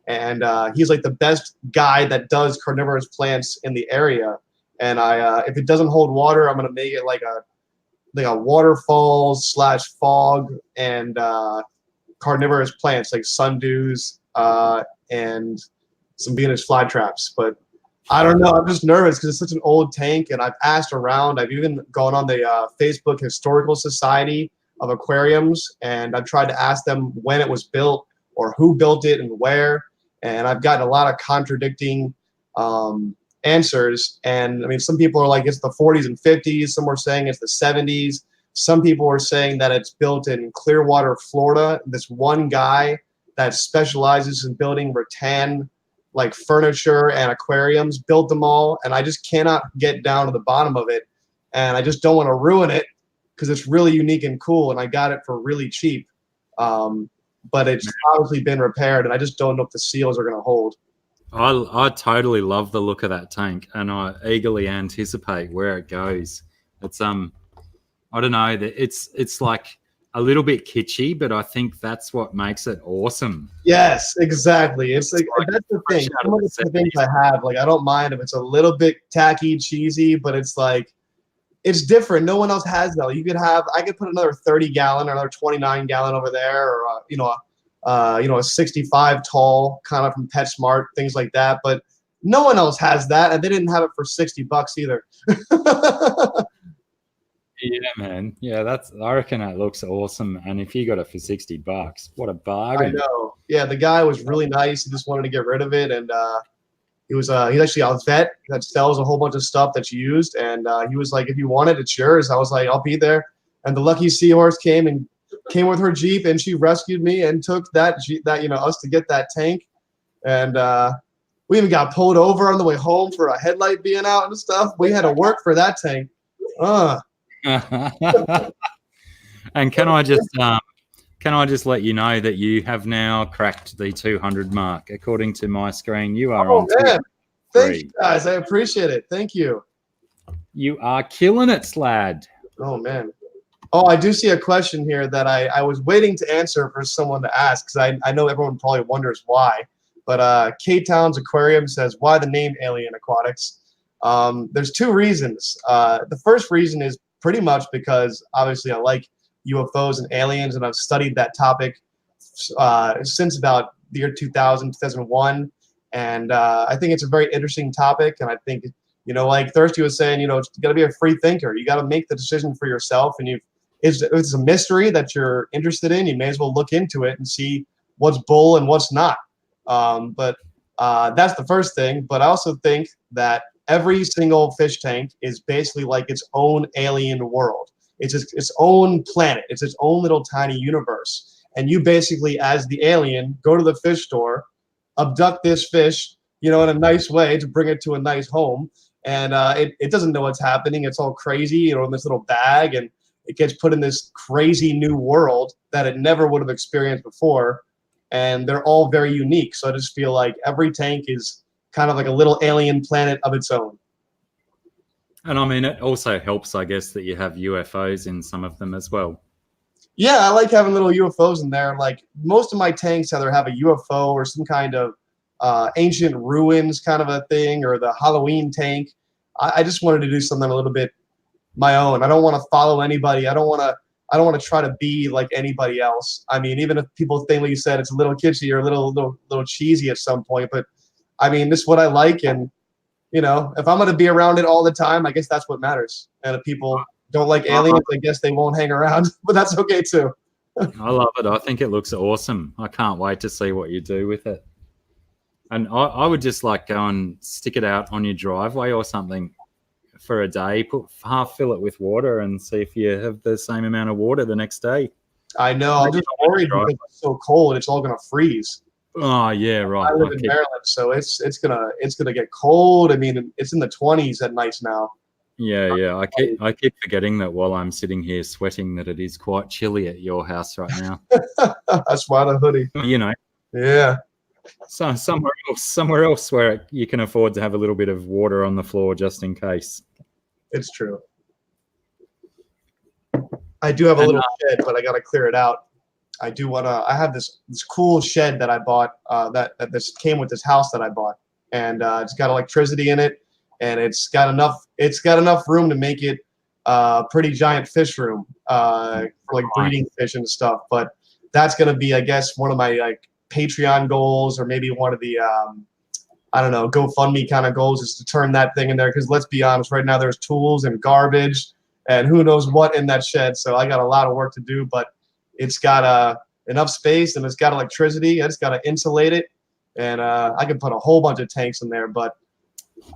And he's like the best guy that does carnivorous plants in the area. And if it doesn't hold water, I'm going to make it like a waterfalls / fog and carnivorous plants like sundews and some Venus flytraps. But I don't know. I'm just nervous because it's such an old tank, and I've asked around. I've even gone on the Facebook Historical Society of Aquariums, and I've tried to ask them when it was built or who built it and where. And I've gotten a lot of contradicting answers. And I mean, some people are like it's the 40s and 50s. Some are saying it's the 70s. Some people are saying that it's built in Clearwater, Florida. This one guy that specializes in building rattan like furniture and aquariums built them all, and I just cannot get down to the bottom of it, and I just don't want to ruin it because it's really unique and cool, and I got it for really cheap, but it's obviously been repaired, and I just don't know if the seals are going to hold. I totally love the look of that tank, and I eagerly anticipate where it goes. It's I don't know, it's like a little bit kitschy, but I think that's what makes it awesome. Yes, exactly. It's like that's the thing. Some of the things I have, I don't mind if it's a little bit tacky, cheesy, but it's like it's different. No one else has that. I could put another 30-gallon or another 29-gallon over there, or a 65 tall kind of from PetSmart, things like that. But no one else has that, and they didn't have it for $60 either. Yeah, man. Yeah, I reckon that looks awesome. And if you got it for $60, what a bargain. I know. Yeah, the guy was really nice. He just wanted to get rid of it, and he's actually a vet that sells a whole bunch of stuff that's used. And he was like, "If you want it, it's yours." I was like, "I'll be there." And the lucky seahorse came with her Jeep, and she rescued me and took us to get that tank. And we even got pulled over on the way home for a headlight being out and stuff. We had to work for that tank. And can I just let you know that you have now cracked the 200 mark according to my screen? You are on. Man. Thanks, guys. I appreciate it. Thank you. You are killing it, Slad. Oh man. Oh, I do see a question here that I was waiting to answer for someone to ask, because I know everyone probably wonders why. But K-Town's Aquarium says, why the name Alien Aquatics? There's two reasons. The first reason is pretty much because obviously I like UFOs and aliens, and I've studied that topic since about the year 2000, 2001. And I think it's a very interesting topic. And I think, like Thirsty was saying, it's got to be a free thinker. You got to make the decision for yourself. And if it's a mystery that you're interested in, you may as well look into it and see what's bull and what's not. But that's the first thing. But I also think that every single fish tank is basically like its own alien world. It's its own planet. It's its own little tiny universe. And you basically, as the alien, go to the fish store, abduct this fish, in a nice way to bring it to a nice home. And it doesn't know what's happening. It's all crazy, in this little bag. And it gets put in this crazy new world that it never would have experienced before. And they're all very unique. So I just feel like every tank is kind of like a little alien planet of its own. And I mean, it also helps, I guess, that you have UFOs in some of them as well. Yeah, I like having little UFOs in there. Like most of my tanks either have a UFO or some kind of ancient ruins kind of a thing, or the Halloween tank. I just wanted to do something a little bit my own. I don't want to follow anybody. I don't want to try to be like anybody else. I mean, even if people think, like you said, it's a little kitschy or a little cheesy at some point, but I mean, this is what I like, and if I'm going to be around it all the time, I guess that's what matters. And if people don't like aliens, I guess they won't hang around, but that's okay too. I love it. I think it looks awesome. I can't wait to see what you do with it. And I would just like go and stick it out on your driveway or something for a day, fill it with water and see if you have the same amount of water the next day. I know. I'm just worried because it's so cold. It's all going to freeze. Oh yeah, right. I live in Maryland, so it's gonna get cold. I mean, it's in the 20s at nights now. Yeah. I keep forgetting that while I'm sitting here sweating that it is quite chilly at your house right now. That's why the hoodie. You know, Yeah, so somewhere else where you can afford to have a little bit of water on the floor just in case. it's true. I do have a little shed, but I gotta clear it out. I do wanna. I have this cool shed that I bought. That this came with this house that I bought, and it's got electricity in it, and it's got enough room to make it pretty giant fish room for like breeding fish and stuff. But that's gonna be, I guess, one of my like Patreon goals, or maybe one of the I don't know, GoFundMe kind of goals, is to turn that thing in there. Because let's be honest, right now there's tools and garbage and who knows what in that shed. So I got a lot of work to do, but it's got enough space and it's got electricity. I just got to insulate it, and I can put a whole bunch of tanks in there. But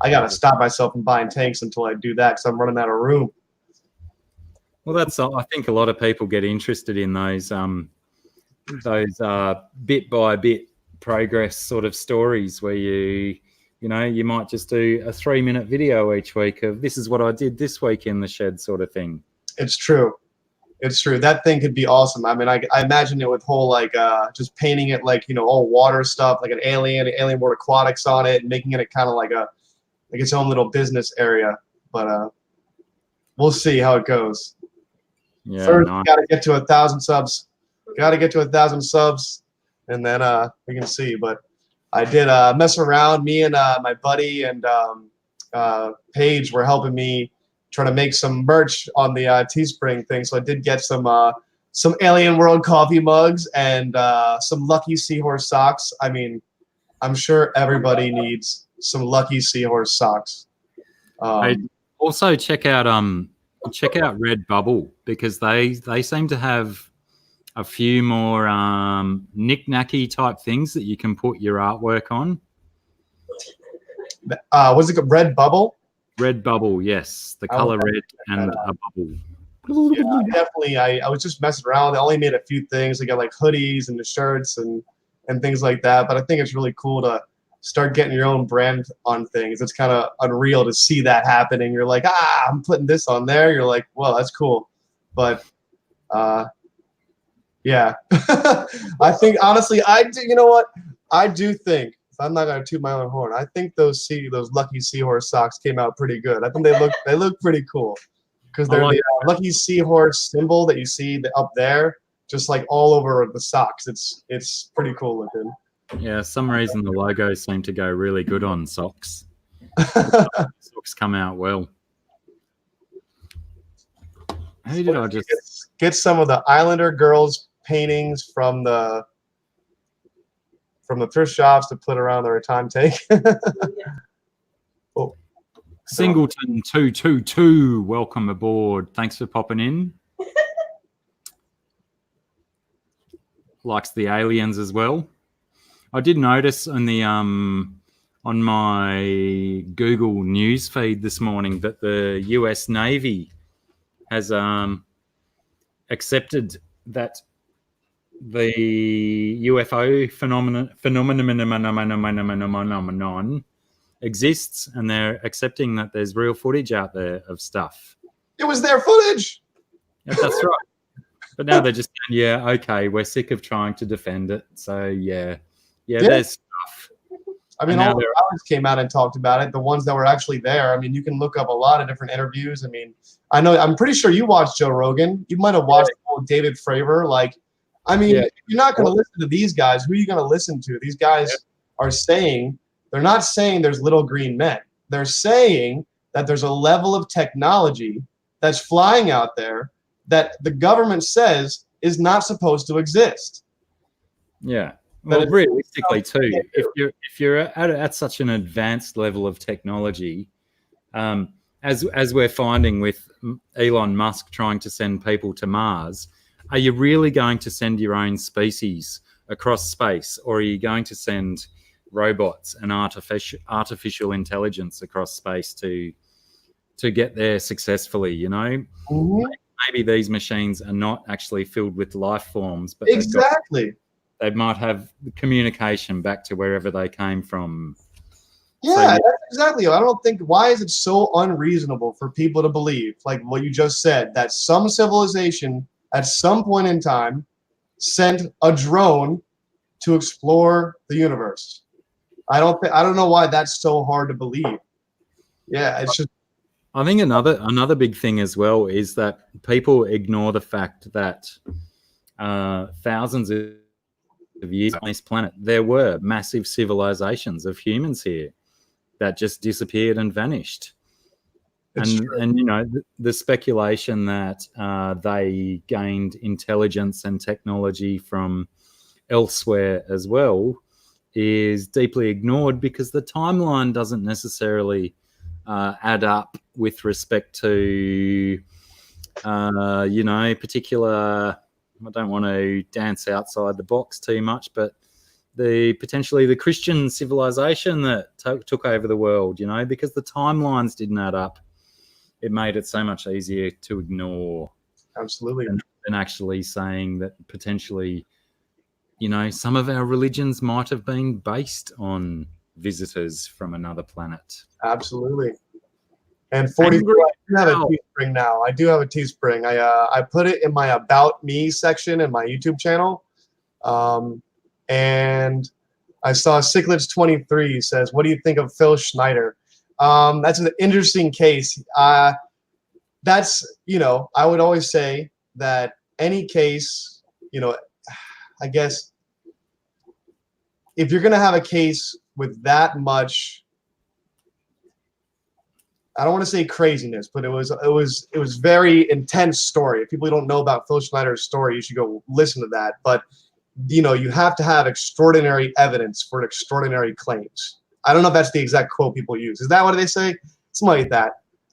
I got to stop myself from buying tanks until I do that, because I'm running out of room. Well, I think a lot of people get interested in those bit by bit progress sort of stories where you might just do a 3-minute video each week of this is what I did this week in the shed sort of thing. It's true. It's true. That thing could be awesome. I mean, I imagine it with whole like just painting it like, all water stuff, like an Alien World Aquatics on it, and making it kind of like its own little business area. But we'll see how it goes. Yeah, first, nice. Got to get to 1,000 subs. Got to get to 1,000 subs, and then we can see. But I did mess around. Me and my buddy and Paige were helping me trying to make some merch on the Teespring thing. So I did get some Alien World coffee mugs and some Lucky Seahorse socks. I mean, I'm sure everybody needs some Lucky Seahorse socks. Hey, also check out Redbubble, because they seem to have a few more knick-knacky type things that you can put your artwork on. Was it Redbubble? Redbubble, yes. The color red and a bubble. Yeah, definitely. I was just messing around. I only made a few things. I got like hoodies and the shirts and things like that. But I think it's really cool to start getting your own brand on things. It's kind of unreal to see that happening. You're like, I'm putting this on there. You're like, well, that's cool. But yeah, I think honestly, I do. You know what? I do think. I'm not gonna toot my own horn. I think those Lucky Seahorse socks came out pretty good. I think they look pretty cool, because they're the Lucky Seahorse symbol that you see up there, just like all over the socks. It's pretty cool looking. Yeah, some reason the logos seem to go really good on socks. Socks come out well. Who did I just get some of the Islander girls paintings from the thrift shops to put around their time tank? Oh. Singleton 222, welcome aboard. Thanks for popping in. Likes the aliens as well. I did notice on the on my Google News feed this morning that the US Navy has accepted that the UFO phenomenon exists, and they're accepting that there's real footage out there of stuff. It was their footage. Yeah, that's right. But now they're just saying, yeah, okay, we're sick of trying to defend it. So yeah, there's stuff. I mean, all the hours came out and talked about it. The ones that were actually there. I mean, you can look up a lot of different interviews. I mean, I'm pretty sure you watched Joe Rogan. You might have watched David Fravor. Like, I mean, if you're not going to listen to these guys, who are you going to listen to? These guys are saying, they're not saying there's little green men. They're saying that there's a level of technology that's flying out there that the government says is not supposed to exist. Yeah. Well, realistically too, if you're at such an advanced level of technology, as we're finding with Elon Musk trying to send people to Mars, are you really going to send your own species across space, or are you going to send robots and artificial intelligence across space to get there successfully? Mm-hmm. Maybe these machines are not actually filled with life forms, but exactly. they might have communication back to wherever they came from. Yeah, that's exactly. I don't think, why is it so unreasonable for people to believe, like what you just said, that some civilization at some point in time sent a drone to explore the universe? I don't know why that's so hard to believe. Yeah, it's just. I think another big thing as well is that people ignore the fact that thousands of years on this planet, there were massive civilizations of humans here that just disappeared and vanished. And you know, the speculation that they gained intelligence and technology from elsewhere as well is deeply ignored because the timeline doesn't necessarily add up with respect to you know, particular. I don't want to dance outside the box too much, but potentially the Christian civilization that took over the world, you know, because the timelines didn't add up. It made it so much easier to ignore. Absolutely. Than actually saying that potentially, you know, some of our religions might have been based on visitors from another planet. Absolutely. And 44, I do have a Teespring now. I do have a Teespring. I put it in my About Me section in my YouTube channel. And I saw Sicklets23 says, what do you think of Phil Schneider? That's an interesting case. That's, you know, I would always say that any case, you know, I guess if you're going to have a case with that much, I don't want to say craziness, but it was very intense story. If people don't know about Phil Schneider's story, you should go listen to that. But you know, you have to have extraordinary evidence for extraordinary claims. I don't know if that's the exact quote people use. Is that what they say? Something like that.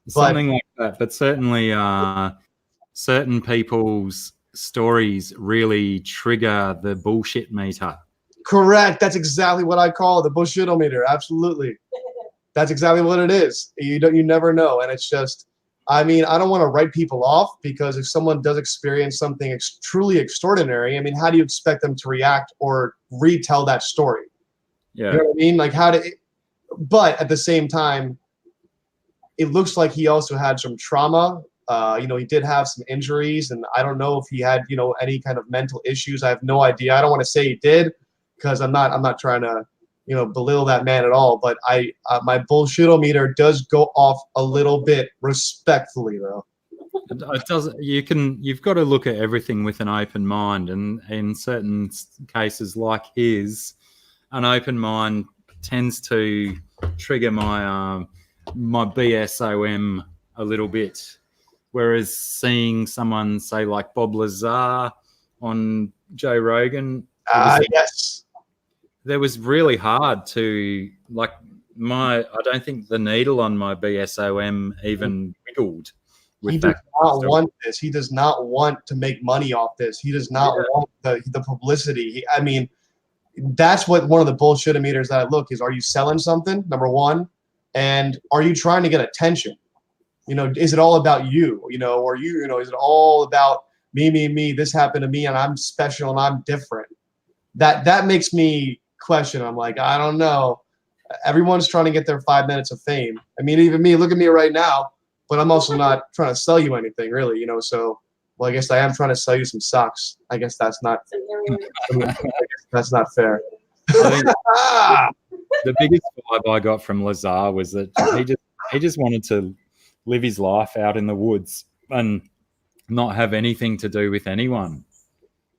Something like that. But certainly, certain people's stories really trigger the bullshit meter. Correct. That's exactly what I call it, the bullshit-o-meter. Absolutely. That's exactly what it is. You never know, and it's just. I mean, I don't want to write people off because if someone does experience something truly extraordinary, I mean, how do you expect them to react or retell that story? Yeah. You know what I mean? Like but at the same time, it looks like he also had some trauma. You know, he did have some injuries, and I don't know if he had, you know, any kind of mental issues. I have no idea. I don't want to say he did because I'm not trying to, you know, belittle that man at all, but my bullshit-o-meter does go off a little bit respectfully, though. It does. You've got to look at everything with an open mind, and in certain cases like his, an open mind tends to trigger my my BSOM a little bit, whereas seeing someone say like Bob Lazar on Joe Rogan, yes. That was really hard to like I don't think the needle on my BSOM even wiggled. He does not want this. He does not want to make money off this. He does not want the publicity. I mean, that's what one of the bullshit meters that I look is, are you selling something, number one? And are you trying to get attention? You know, is it all about you? You know, or you know, is it all about me, this happened to me and I'm special and I'm different? That makes me question. I'm like, I don't know. Everyone's trying to get their 5 minutes of fame. I mean, even me, look at me right now, but I'm also not trying to sell you anything really, you know, so well, I guess I am trying to sell you some socks. I guess that's not that's not fair. I think the biggest vibe I got from Lazar was that he just wanted to live his life out in the woods and not have anything to do with anyone.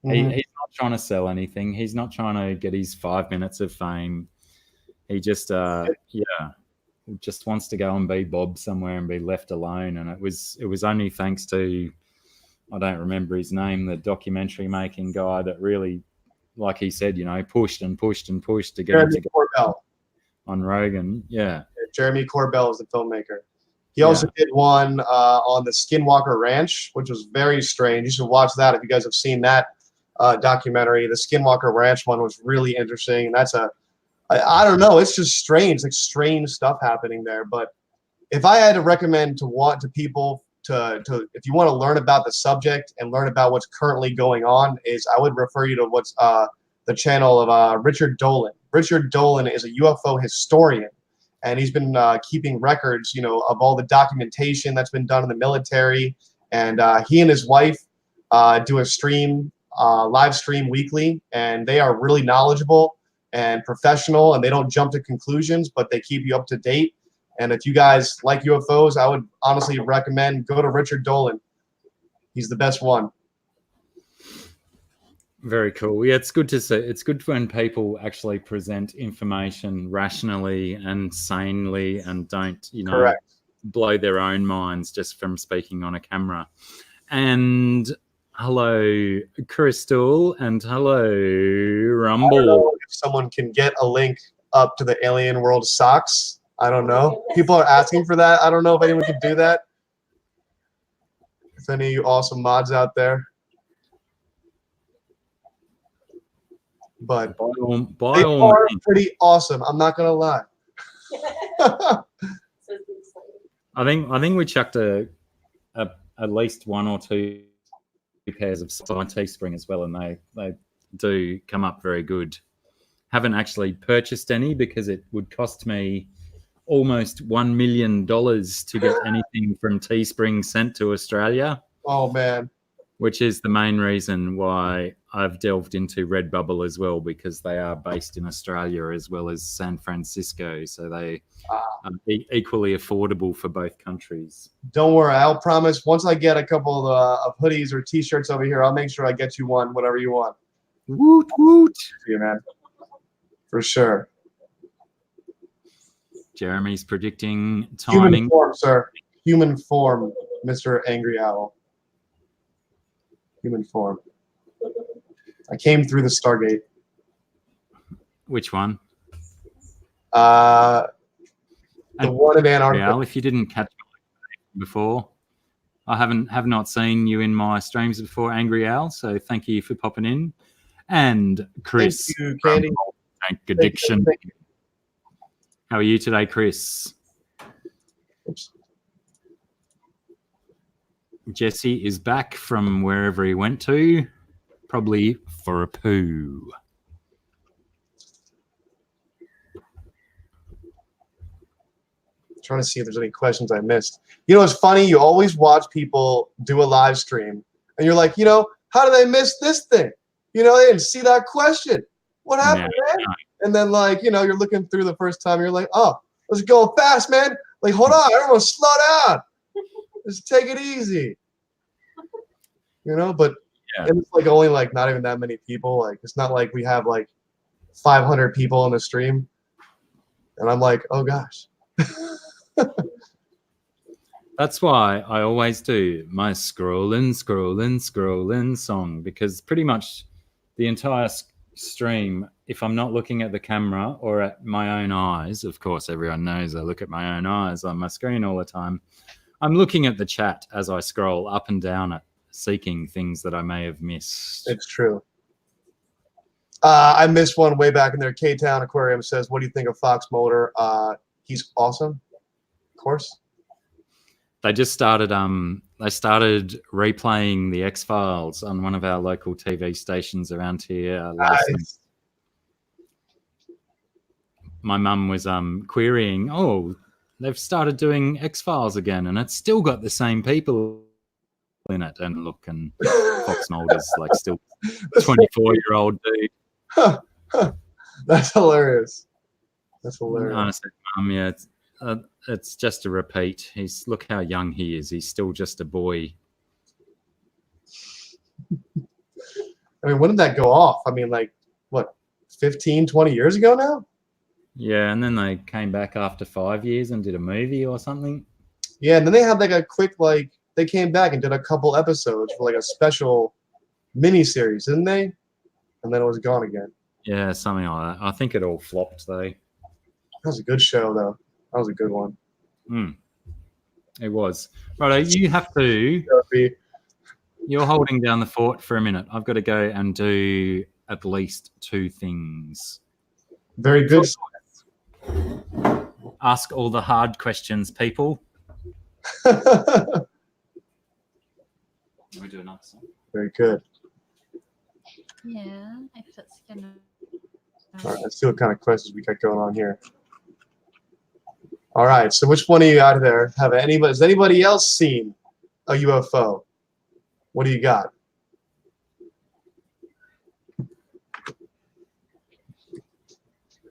Mm-hmm. He's not trying to sell anything. He's not trying to get his 5 minutes of fame. He just just wants to go and be Bob somewhere and be left alone. And it was only thanks to, I don't remember his name, the documentary making guy that really, like he said, you know, pushed and pushed and pushed to get him to go on Rogan. Yeah. Jeremy Corbell is the filmmaker. He also did one on the Skinwalker Ranch, which was very strange. You should watch that if you guys have seen that documentary. The Skinwalker Ranch one was really interesting. And that's I don't know. It's just strange, like strange stuff happening there. But if I had to recommend to people to if you want to learn about the subject and learn about what's currently going on, is I would refer you to what's the channel of Richard Dolan. Richard Dolan is a UFO historian, and he's been keeping records, you know, of all the documentation that's been done in the military. And he and his wife do a stream, live stream weekly, and they are really knowledgeable and professional, and they don't jump to conclusions, but they keep you up to date. And if you guys like UFOs, I would honestly recommend go to Richard Dolan. He's the best one. Very cool. Yeah, it's good to see. It's good when people actually present information rationally and sanely and don't, you know, Correct. blow their own minds just from speaking on a camera. And hello, Crystal, and hello, I don't Rumble. know if someone can get a link up to the Alien World socks. I don't know. People are asking for that. I don't know if anyone can do that. If any of you awesome mods out there. But By they all are means. pretty awesome. I'm not gonna lie. I think we chucked at least one or two pairs of socks on Teespring as well, and they do come up very good. Haven't actually purchased any because it would cost me almost $1 million to get anything from Teespring sent to Australia, Oh man. which is the main reason why I've delved into Redbubble as well, because they are based in Australia as well as San Francisco, so they are equally affordable for both countries. Don't worry. I'll promise. Once I get a couple of hoodies or T-shirts over here, I'll make sure I get you one, whatever you want. Woot woot! For you, man. For sure. Jeremy's predicting Human timing. form, sir. Human form, Mr. Angry Owl. Human form. I came through the Stargate. Which one? The And one in Antarctica. Real, if you didn't catch me before, I have not seen you in my streams before, Angry Owl. So thank you for popping in. And Chris, Thank you, Candy. Thank Addiction. Thank you. How are you today, Chris? Oops. Jesse is back from wherever he went to, probably for a poo. Trying to see if there's any questions I missed. You know, it's funny. You always watch people do a live stream, and you're like, you know, how did they miss this thing? You know, they didn't see that question. What happened, man? And then, like, you know, you're looking through the first time, you're like, oh, let's go fast, man. Like, hold on, everyone, slow down. Just take it easy. You know, but Yeah. it's like only like not even that many people. Like, it's not like we have like 500 people on the stream, and I'm like, oh gosh. That's why I always do my scrolling song, because pretty much the entire stream, if I'm not looking at the camera or at my own eyes, of course, everyone knows I look at my own eyes on my screen all the time, I'm looking at the chat as I scroll up and down it, seeking things that I may have missed. It's true. I missed one way back in there. K-Town Aquarium says, what do you think of Fox Mulder? He's awesome, of course. They just started replaying the X-Files on one of our local TV stations around here last night. Nice. My mum was querying, oh, they've started doing X-Files again, and it's still got the same people in it. And look, and Fox Mulder's like still 24-year-old dude. That's hilarious. That's hilarious. Honestly, Mum, yeah, it's just a repeat. Look how young he is. He's still just a boy. I mean, when did that go off? I mean, like, what, 15, 20 years ago now? Yeah, and then they came back after 5 years and did a movie or something. Yeah, and then they had like a quick, like, they came back and did a couple episodes for like a special mini-series, didn't they? And then it was gone again. Yeah, something like that. I think it all flopped, though. That was a good show, though. That was a good one. It was. Right, you have to... You're holding down the fort for a minute. I've got to go and do at least 2 things. Very good. Ask all the hard questions, people. Very We do another song. good. Yeah, if it's gonna. All right, let's see what kind of questions we got going on here. All right, so which one of you out there has anybody else seen a UFO? What do you got?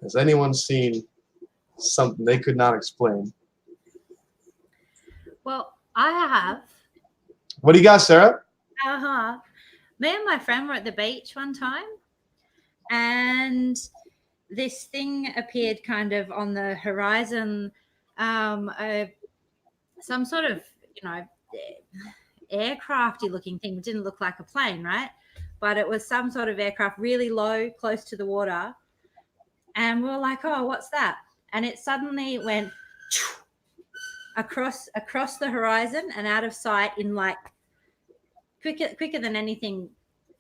Has anyone seen something they could not explain? Well, I have. What do you got, Sarah? Me and my friend were at the beach one time, and this thing appeared kind of on the horizon. Some sort of, aircrafty looking thing. It didn't look like a plane, right? But it was some sort of aircraft, really low, close to the water. And we were like, oh, what's that? And it suddenly went across the horizon and out of sight in like quicker than anything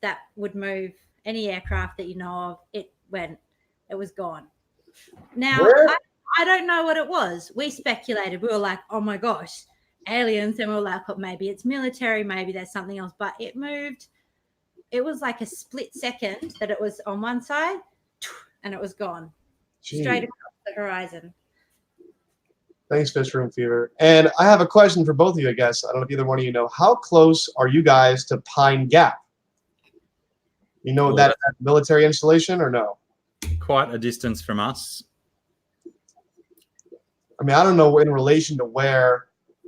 that would move, any aircraft that you know of. It was gone. Now, I don't know what it was. We speculated. We were like, oh my gosh, aliens. And we were like, oh, maybe it's military, maybe there's something else. But it moved. It was like a split second that it was on one side and it was gone. Jeez. Straight across the horizon. Thanks, Fish Room Fever. And I have a question for both of you, I guess. I don't know if either one of you know. How close are you guys to Pine Gap? You know that military installation or no? Quite a distance from us. I mean, I don't know in relation to where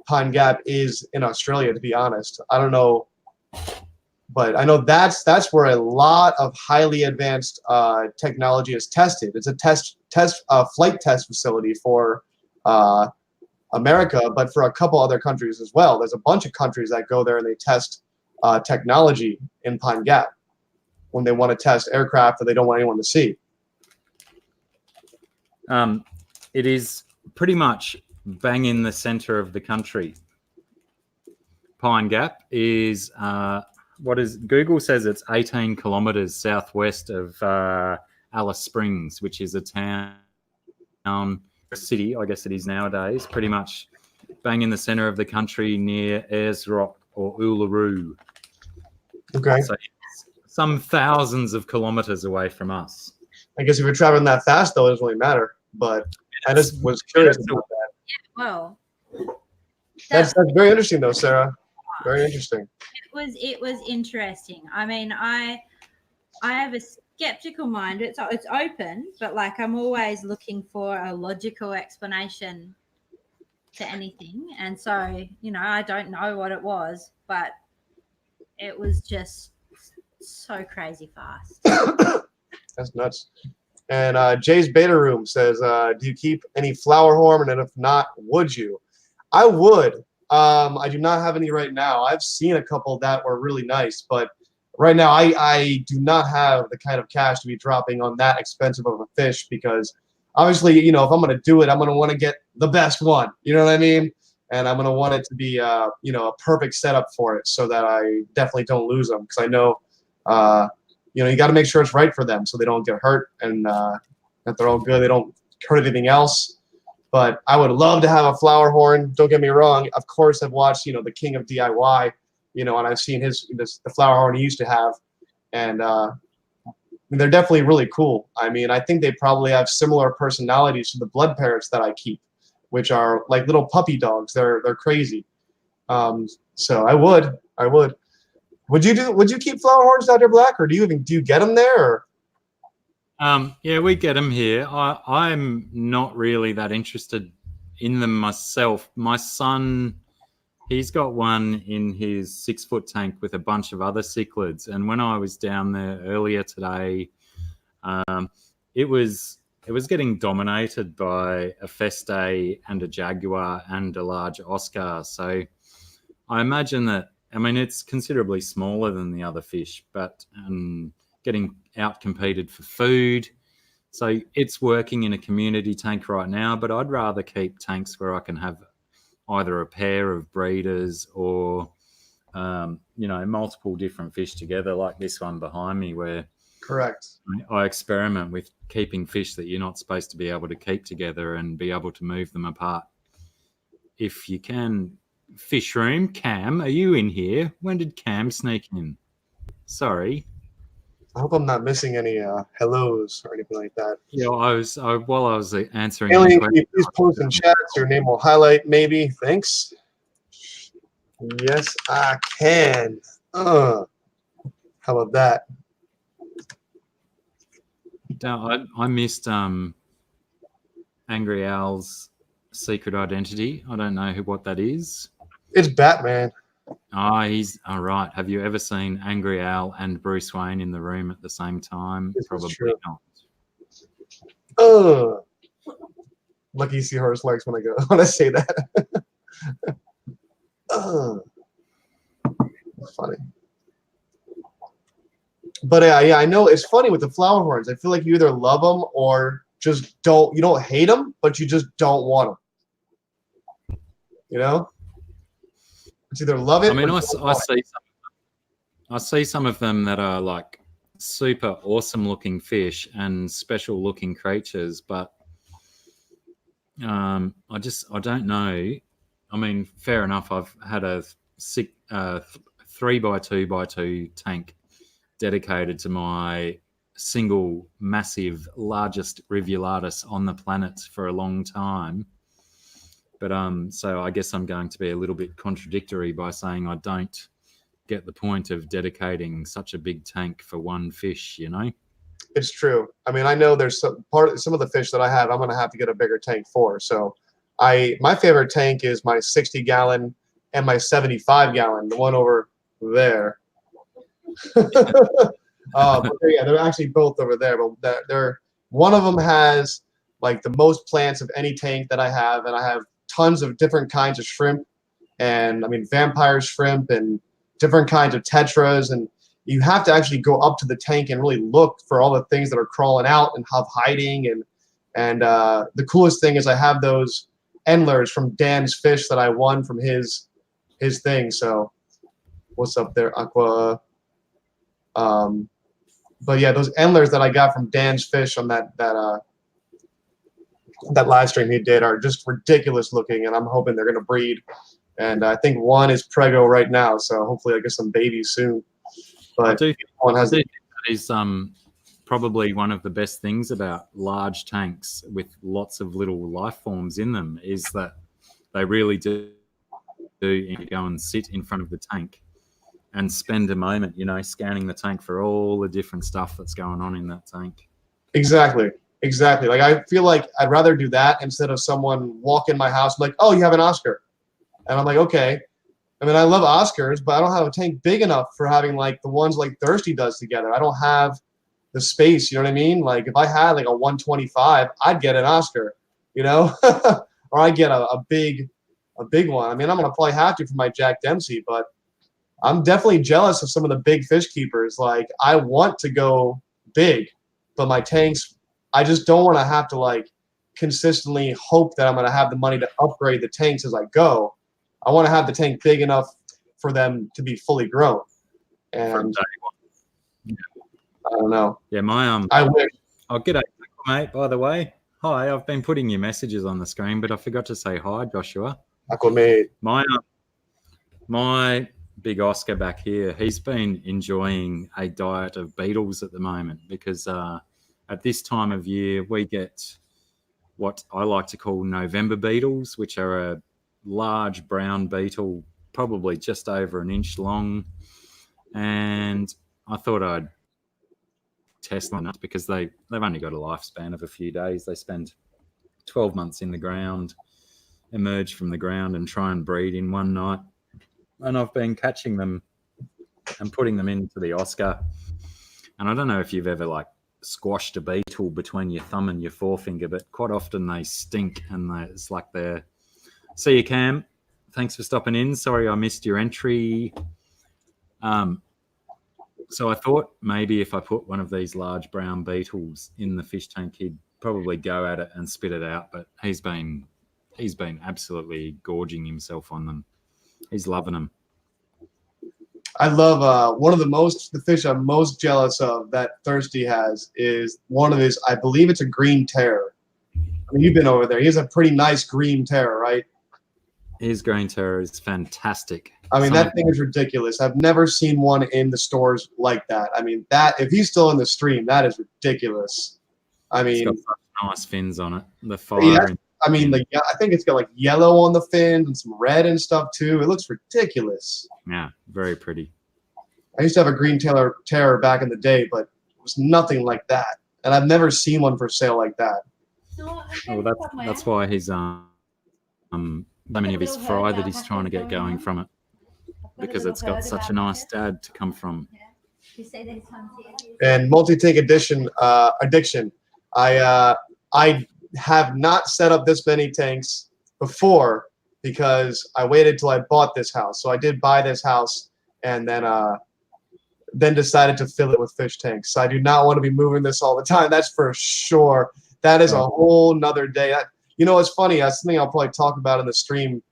Pine Gap is in Australia, to be honest. I don't know. But I know that's where a lot of highly advanced technology is tested. It's a flight test facility for America, but for a couple other countries as well. There's a bunch of countries that go there and they test technology in Pine Gap when they want to test aircraft that they don't want anyone to see. It is pretty much bang in the center of the country. Pine Gap is Google says it's 18 kilometers southwest of Alice Springs, which is a city, I guess it is nowadays, pretty much bang in the center of the country near Ayers Rock or Uluru. Okay. So it's some thousands of kilometers away from us. I guess if you're traveling that fast, though, it doesn't really matter. But I just was curious about that. Yeah, well. That's very interesting, though, Sarah. Very interesting. It was interesting. I mean, I have a skeptical mind. It's open, but like I'm always looking for a logical explanation to anything. And so, I don't know what it was, but it was just so crazy fast. That's nuts. And Jay's Beta Room says, do you keep any flower horn? And if not, would you? I would. I do not have any right now. I've seen a couple that were really nice, but right now I do not have the kind of cash to be dropping on that expensive of a fish because obviously, if I'm going to do it, I'm going to want to get the best one. You know what I mean? And I'm going to want it to be, a perfect setup for it so that I definitely don't lose them because I know, you got to make sure it's right for them so they don't get hurt and that they're all good. They don't hurt anything else. But I would love to have a flower horn. Don't get me wrong. Of course, I've watched, the King of DIY, and I've seen the flower horn he used to have. And they're definitely really cool. I mean, I think they probably have similar personalities to the blood parrots that I keep, which are like little puppy dogs. They're crazy. So I would. Would you keep flower horns out there, Black, or do you get them there? Or? Yeah, we get them here. I'm not really that interested in them myself. My son, he's got one in his 6-foot tank with a bunch of other cichlids. And when I was down there earlier today, it was getting dominated by a Feste and a Jaguar and a large Oscar. So I imagine that, it's considerably smaller than the other fish, but getting out-competed for food. So it's working in a community tank right now, but I'd rather keep tanks where I can have either a pair of breeders or, multiple different fish together like this one behind me where Correct. I experiment with keeping fish that you're not supposed to be able to keep together and be able to move them apart. If you can, Fish Room, Cam, are you in here? When did Cam sneak in? Sorry. I hope I'm not missing any hellos or anything like that. Yeah, while I was answering the Alien, can you question, please post in chat? Your name will highlight, maybe. Thanks. Yes, I can. How about that? I missed Angry Owl's secret identity. I don't know what that is. It's Batman. He's all right. Have you ever seen Angry Owl and Bruce Wayne in the room at the same time? This is Probably true. not. Lucky Seahorse likes when I say that. Funny. But yeah, I know it's funny with the flower horns. I feel like you either love them or just don't. You don't hate them, but you just don't want them. You know, it's either love it. I mean, or I see some of them that are like super awesome looking fish and special looking creatures, but I don't know. I mean, fair enough. I've had a 3x2x2 tank dedicated to my single massive largest rivulatus on the planet for a long time. But so I guess I'm going to be a little bit contradictory by saying I don't get the point of dedicating such a big tank for one fish, you know? It's true. I mean, I know there's some of the fish that I have, I'm going to have to get a bigger tank for. So my favorite tank is my 60-gallon and my 75-gallon, the one over there. But they're actually both over there. But one of them has like the most plants of any tank that I have, and I have tons of different kinds of shrimp, and I mean vampire shrimp and different kinds of tetras, and you have to actually go up to the tank and really look for all the things that are crawling out and have hiding. And the coolest thing is I have those endlers from Dan's fish that I won from his thing. So what's up there, Aqua? But yeah, those endlers that I got from Dan's fish on that live stream he did are just ridiculous looking, and I'm hoping they're gonna breed. And I think one is prego right now, so hopefully I get some babies soon. But one has. That is probably one of the best things about large tanks with lots of little life forms in them is that they really do go and sit in front of the tank and spend a moment, you know, scanning the tank for all the different stuff that's going on in that tank. Exactly. Like I feel like I'd rather do that instead of someone walk in my house like, oh, you have an Oscar, and I'm like, okay. I mean, I love Oscars, but I don't have a tank big enough for having like the ones like Thirsty does together. I don't have the space, you know what I mean? Like if I had like a 125, I'd get an Oscar, you know, or I'd get a big one. I mean, I'm gonna probably have to for my Jack Dempsey, but I'm definitely jealous of some of the big fish keepers. Like I want to go big, but my tanks, I just don't want to have to like consistently hope that I'm gonna have the money to upgrade the tanks as I go. I want to have the tank big enough for them to be fully grown. And I don't know. Yeah, my I wish. Oh, g'day, mate. By the way, hi. I've been putting your messages on the screen, but I forgot to say hi, Joshua. Aquamate. My big Oscar back here. He's been enjoying a diet of beetles at the moment because at this time of year we get what I like to call November beetles, which are a large brown beetle, probably just over an inch long. And I thought I'd test them because they've only got a lifespan of a few days. They spend 12 months in the ground, emerge from the ground and try and breed in one night. And I've been catching them and putting them into the Oscar. And I don't know if you've ever like squashed a beetle between your thumb and your forefinger, but quite often they stink and it's like they're... See you, Cam. Thanks for stopping in. Sorry I missed your entry. So I thought maybe if I put one of these large brown beetles in the fish tank, he'd probably go at it and spit it out. But he's been absolutely gorging himself on them. He's loving them. I love one of the fish I'm most jealous of that Thirsty has is one of his, I believe it's a green terror. I mean, you've been over there. He has a pretty nice green terror, right? His green terror is fantastic. I mean, Some that of thing is ridiculous. I've never seen one in the stores like that. I mean, that if he's still in the stream, that is ridiculous. I it's mean, got such nice fins on it. The fire. yeah, and I mean, I think it's got like yellow on the fins and some red and stuff too. It looks ridiculous. yeah, very pretty. I used to have a green terror back in the day, but it was nothing like that. And I've never seen one for sale like that. Well, that's why he's so many of his fry that he's trying to get going from it, because it's got such a nice dad to come from. And multi-tank addiction. I have not set up this many tanks before because I waited till I bought this house. So I did buy this house and then decided to fill it with fish tanks. So I do not want to be moving this all the time. That's for sure. That is a whole nother day. You know, it's funny. That's something I'll probably talk about in the stream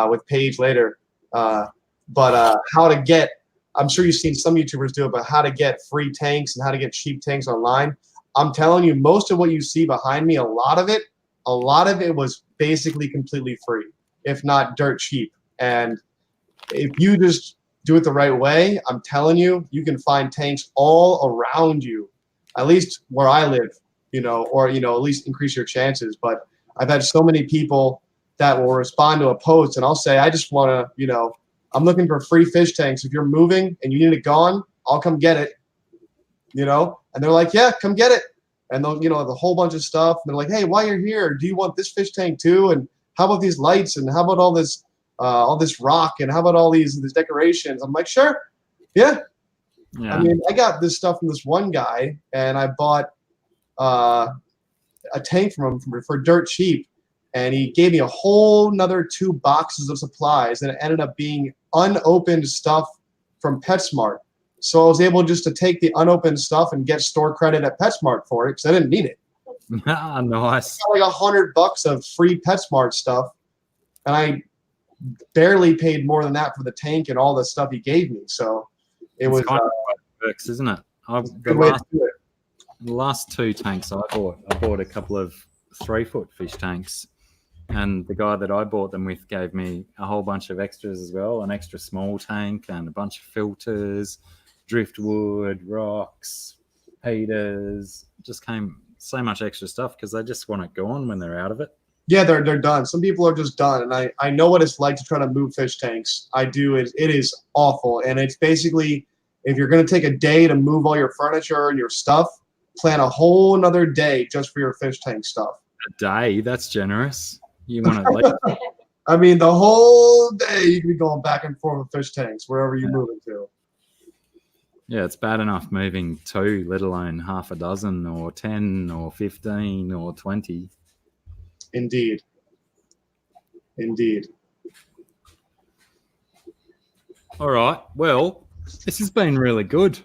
with Paige later. But how to get, I'm sure you've seen some YouTubers do it, but how to get free tanks and how to get cheap tanks online. I'm telling you, most of what you see behind me, a lot of it was basically completely free, if not dirt cheap. And if you just do it the right way, I'm telling you, you can find tanks all around you, at least where I live, you know, or, you know, at least increase your chances. But I've had so many people that will respond to a post and I'll say, I just want to, you know, I'm looking for free fish tanks. If you're moving and you need it gone, I'll come get it, you know? And they're like, yeah, come get it. And they'll, you know, have a whole bunch of stuff. And they're like, hey, while you're here, do you want this fish tank too? And how about these lights? And how about all this rock? And how about all these decorations? I'm like, sure. Yeah. I mean, I got this stuff from this one guy and I bought a tank from him for dirt cheap. And he gave me a whole nother 2 boxes of supplies, and it ended up being unopened stuff from PetSmart. So I was able just to take the unopened stuff and get store credit at PetSmart for it because I didn't need it. Nice. I got like $100 of free PetSmart stuff, and I barely paid more than that for the tank and all the stuff he gave me. So it was kind of works, isn't it? good way to do it. The last 2 tanks I bought a couple of 3-foot fish tanks. And the guy that I bought them with gave me a whole bunch of extras as well, an extra small tank and a bunch of filters, driftwood, rocks, heaters. Just came so much extra stuff because they just want it gone when they're out of it. Yeah, they're done. Some people are just done. And I know what it's like to try to move fish tanks. I do. It is awful. And it's basically, if you're going to take a day to move all your furniture and your stuff, plan a whole another day just for your fish tank stuff. A day? That's generous. You want to I mean, the whole day you can be going back and forth with fish tanks wherever you move into. Yeah, it's bad enough moving 2, let alone half a dozen or 10 or 15 or 20. Indeed. Indeed. All right. Well, this has been really good.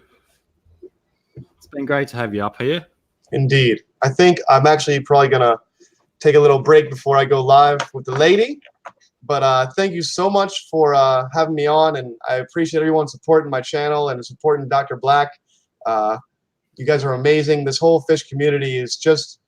It's been great to have you up here. Indeed. I think I'm actually probably going to take a little break before I go live with the lady. But thank you so much for having me on, and I appreciate everyone supporting my channel and supporting Dr. Black. You guys are amazing. This whole fish community is just,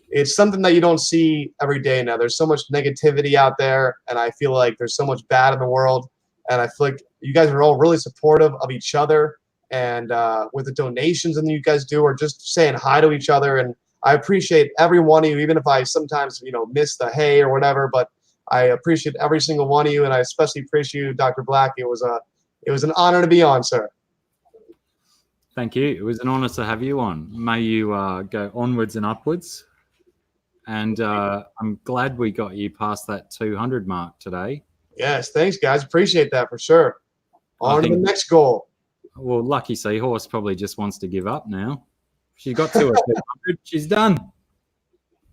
it's something that you don't see every day now. There's so much negativity out there, and I feel like there's so much bad in the world, and I feel like you guys are all really supportive of each other, and with the donations that you guys do, or just saying hi to each other. And I appreciate every one of you, even if I sometimes, you know, miss the hey or whatever, but I appreciate every single one of you, and I especially appreciate you, Dr. Black. It was an honor to be on, sir. Thank you. It was an honor to have you on. May you go onwards and upwards. And I'm glad we got you past that 200 mark today. Yes, thanks, guys. Appreciate that for sure. On to the next goal. Well, Lucky Seahorse probably just wants to give up now. She got to her 200. She's done.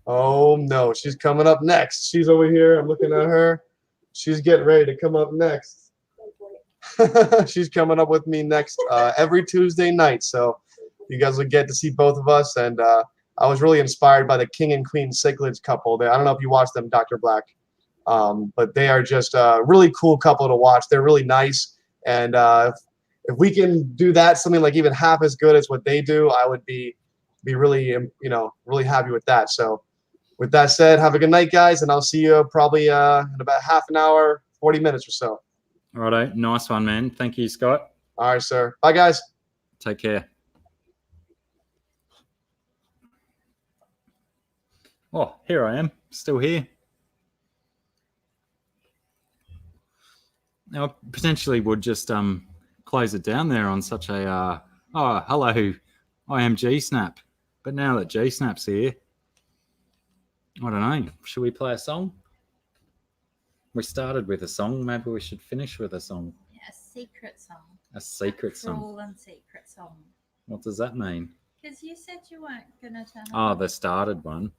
Oh, no. She's coming up next. She's over here. I'm looking at her. She's getting ready to come up next. She's coming up with me next every Tuesday night. So you guys will get to see both of us. And I was really inspired by the King and Queen cichlids couple. I don't know if you watch them, Dr. Black. But they are just a really cool couple to watch. They're really nice. And if we can do that, something like even half as good as what they do, I would be really, you know, really happy with that. So with that said, have a good night, guys, and I'll see you probably in about half an hour, 40 minutes or so. Righto, nice one, man. Thank you, Scott. All right, sir. Bye, guys. Take care. Oh, here I am, still here. Now, I potentially would just close it down there on such a oh, hello, I am G-Snap. But now that G-Snap's here, I don't know. Should we play a song? We started with a song. Maybe we should finish with a song. Yeah, a secret song. A secret A song. cruel and secret song. What does that mean? Because you said you weren't going to turn Oh, up. the started one.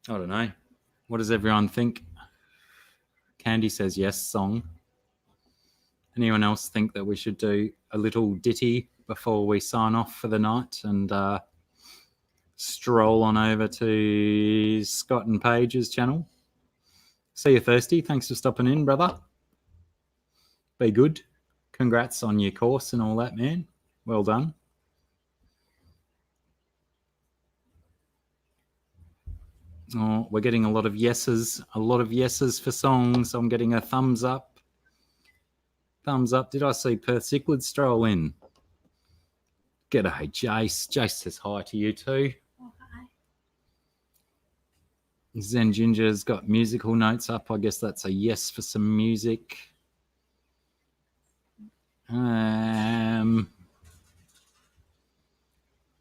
I don't know. What does everyone think? Candy says yes, song. Anyone else think that we should do a little ditty before we sign off for the night and stroll on over to Scott and Paige's channel? See you thirsty. Thanks for stopping in, brother. Be good. Congrats on your course and all that, man. Well done. Oh, we're getting a lot of yeses for songs. I'm getting a thumbs up. Thumbs up. Did I see Perth Cichlid stroll in? G'day, Jace. Jace says hi to you too. Oh, hi. Zen Ginger's got musical notes up. I guess that's a yes for some music.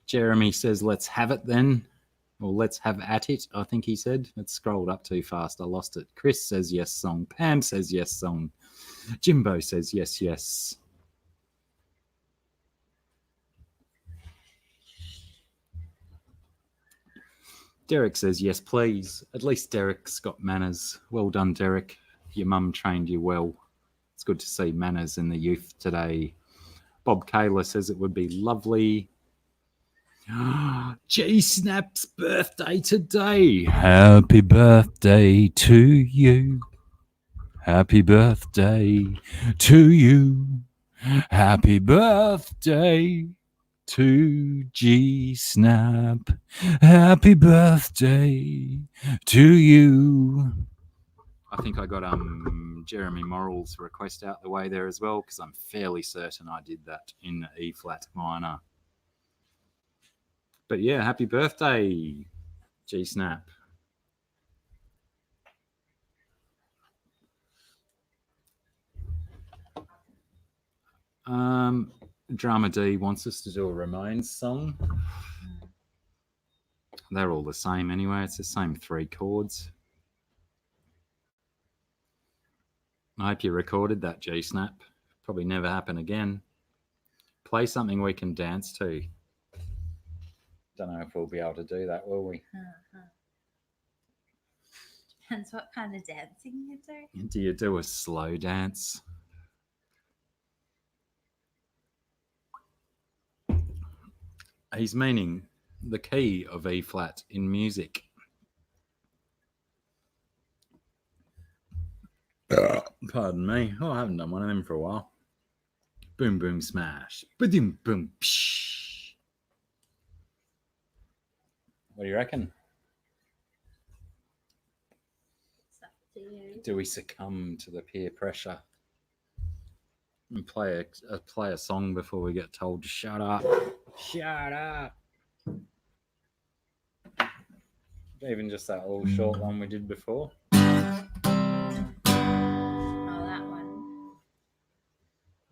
Jeremy says, let's have it then. Or let's have at it, I think he said. It scrolled up too fast. I lost it. Chris says yes, song. Pam says yes, song. Jimbo says yes, yes. Derek says yes, please. At least Derek's got manners. Well done, Derek. Your mum trained you well. It's good to see manners in the youth today. Bob Kaler says it would be lovely. G-Snap's birthday today. Happy birthday to you. Happy birthday to you. Happy birthday to G-Snap. Happy birthday to you. I think I got Jeremy Morrell's request out the way there as well, because I'm fairly certain I did that in E-flat minor. But yeah, happy birthday, G-Snap. Drama D wants us to do a Ramones song. They're all the same anyway. It's the same 3 chords. I hope you recorded that, G-Snap. Probably never happen again. Play something we can dance to. Don't know if we'll be able to do that, will we? Depends what kind of dancing you do. Do you do a slow dance? He's meaning the key of E-flat in music. Pardon me. Oh, I haven't done one of them for a while. Boom, boom, smash. Boom, boom, psh. What do you reckon? It's up to you. Do we succumb to the peer pressure and play a song before we get told to shut up? Shut up. Even just that little short one we did before. Oh, that one.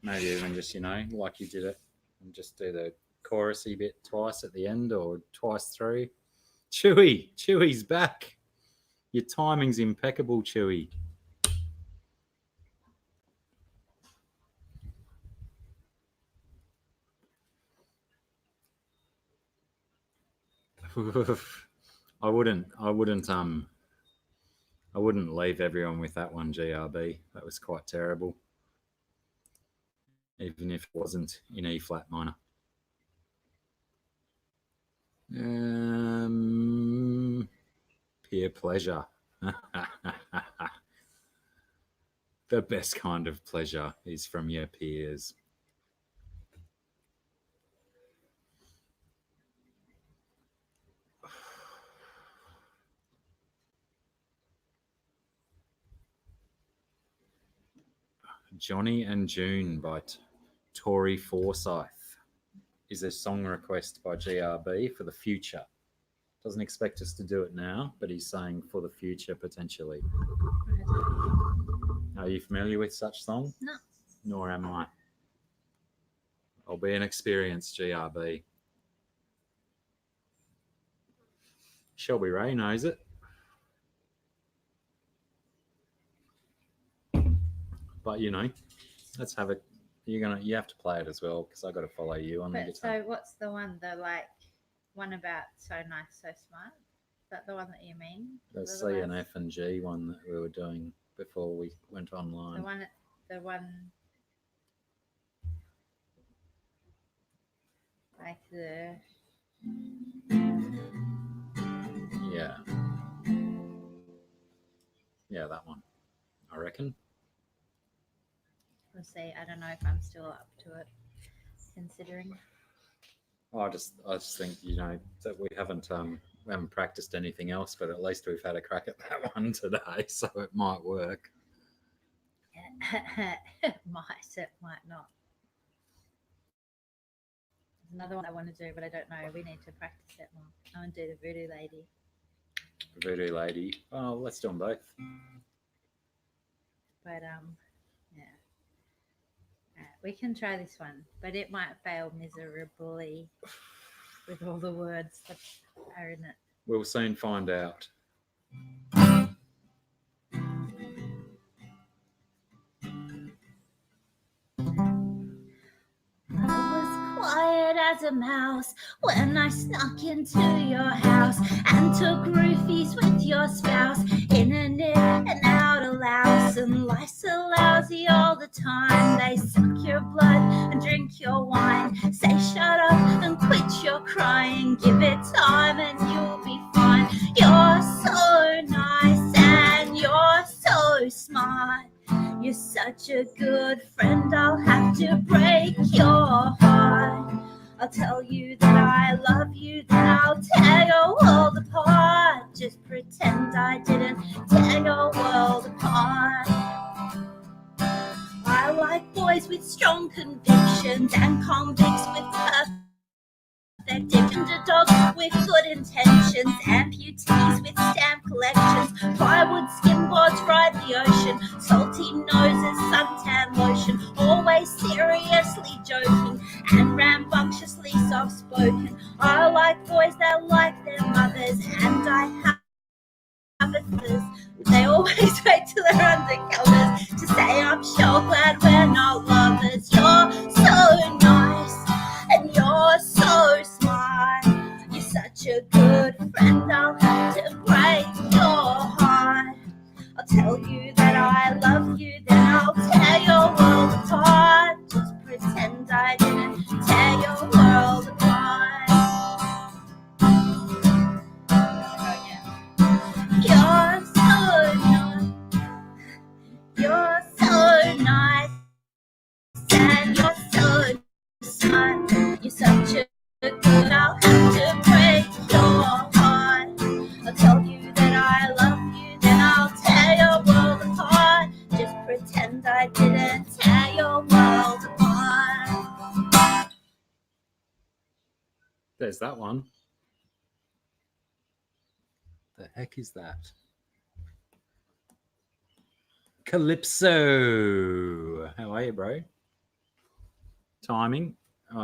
Maybe even just, like you did it, and just do the chorusy bit twice at the end or twice through. Chewy's back. Your timing's impeccable, Chewy. I wouldn't leave everyone with that one, GRB. That was quite terrible. Even if it wasn't in E-flat minor. Peer pleasure. The best kind of pleasure is from your peers. Johnny and June by Tori Forsyth is a song request by GRB for the future. Doesn't expect us to do it now, but he's saying for the future potentially. Are you familiar with such song? No. Nor am I. I'll be an experienced GRB. Shelby Ray knows it. But you know, let's have it. You have to play it as well because I got to follow you on the But guitar. so what's the one? The like one about so nice, so smart. Is that the one that you mean? The C and F and G one that we were doing before we went online. The one like the Yeah. Yeah, that one. I reckon. we'll see. I don't know if I'm still up to it, considering. I just think that we haven't practiced anything else, but at least we've had a crack at that one today, so it might work. It might not. There's another one I want to do, but I don't know. We need to practice it more. I want to do the Voodoo Lady. Voodoo Lady. Oh, let's do them both. But yeah. We can try this one, but it might fail miserably with all the words that are in it. We'll soon find out. Quiet as a mouse when I snuck into your house and took roofies with your spouse in and in and out of louse. And life's so lousy all the time. They suck your blood and drink your wine, say shut up and quit your crying, give it time and you'll be fine. You're so nice and you're so smart. You're such a good friend, I'll have to break your heart. I'll tell you that I love you, then I'll tear your world apart. Just pretend I didn't tear your world apart. I like boys with strong convictions and convicts with perfect underdogs with good intentions, amputees with stamp collections, plywood skimboards ride the ocean, salty noses, suntan lotion, always seriously joking and rambunctiously soft-spoken. I like boys that like their mothers, and I have others. They always wait till they're undercovers to say I'm sure glad we're not lovers. You're so nice and you're so smart. You're such a good friend, I'll have to break your heart. I'll tell you that I love you, then I'll tear your world apart. Just pretend I didn't tear your world apart. You're so nice. You're so nice. And you're so smart. You're such a good, I'll have to break your heart. I'll tell you that I love you, then I'll tear your world apart. Just pretend I didn't tear your world apart. There's that one. The heck is that? Calypso. How are you, bro? Timing.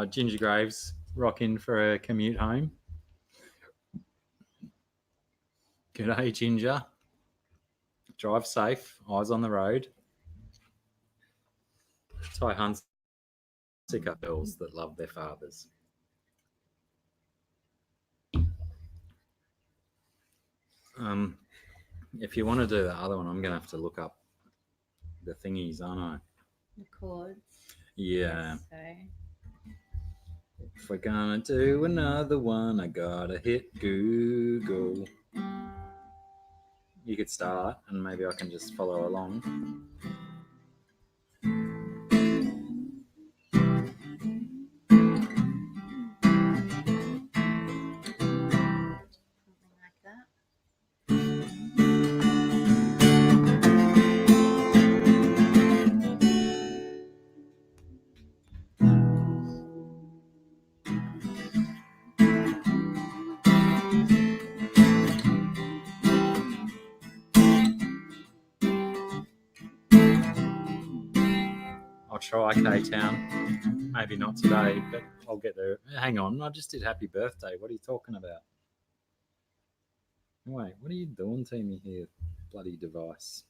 Ginger Graves rocking for a commute home. G'day, Ginger. Drive safe. Eyes on the road. Ty Hunt's sick up girls that love their fathers. If you want to do the other one, I'm going to have to look up the thingies, aren't I? The chords. Yeah. So. If we're going to do another one, I got to hit Google. You could start and maybe I can just follow along. Something like that. try K-Town. Maybe not today, but I'll get there. Hang on, I just did happy birthday. What are you talking about? Wait, what are you doing to me here, bloody device?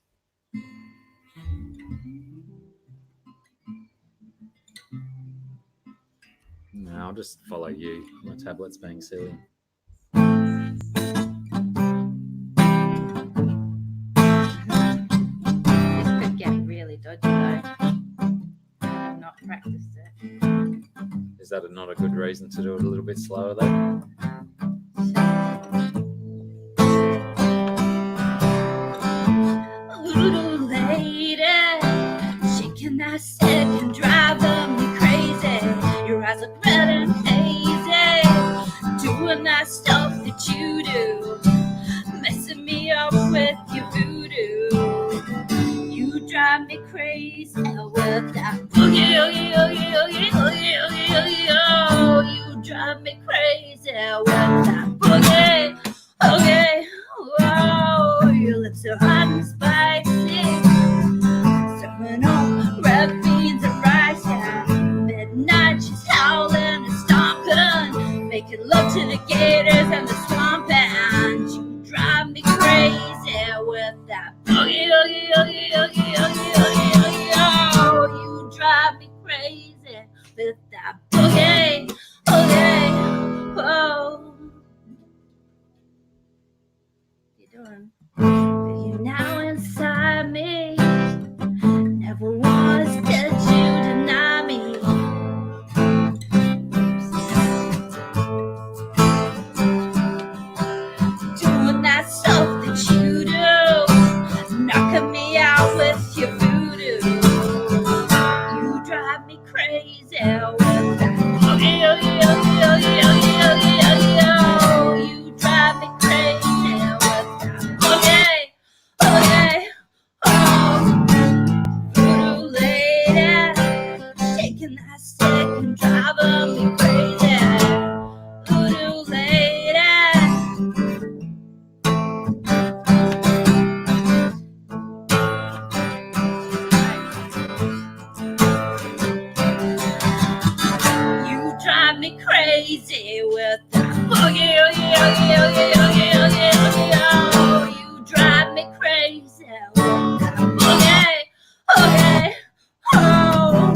No, I'll just follow you. My tablet's being silly. This could get really dodgy though. I've not practiced it. Is that not a good reason to do it a little bit slower though? Little lady, shaking that stick and driving me crazy. Your eyes look red and hazy, doing that stuff that you do, messing me up with your voodoo. You drive me crazy with that boogie, oogie, oogie, oogie, oogie, oogie, oogie, oh. You drive me crazy with that boogie, oogie. Whoa, your lips are hot and spicy, serving up red beans and rice. Yeah, midnight she's howling and stomping, making love to the gators and the swamp. And you drive me crazy with that boogie, oogie, oogie, oogie, oogie, oogie, oogie, oh. You drive me crazy with that boogie, oogie, oh. Doing. But you now inside me, never once did you deny me. Doing that stuff that you do, knocking me out with your voodoo. You drive me crazy with that oogie, oogie, oogie, oogie, oogie, oogie, oogie, oh. You drive me crazy. Okay, oh, voodoo lady, shaking that stick and driving me crazy. Voodoo lady. You drive me crazy with that boogie, oogie, oogie, oogie, oogie, oogie, oogie, oh. You drive me crazy with that boogie, oogie, oh.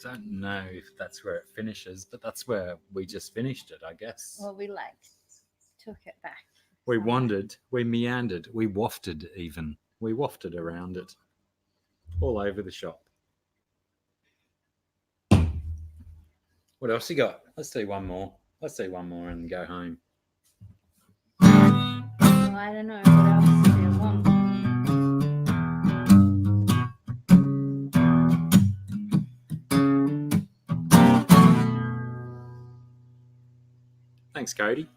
Don't know if that's where it finishes, but that's where we just finished it, I guess. Well, we like took it back. We wandered, we meandered, we wafted even. We wafted around it. All over the shop. What else you got? Let's do one more. Let's do one more and go home. Well, I don't know what else to do. One. Thanks, Cody.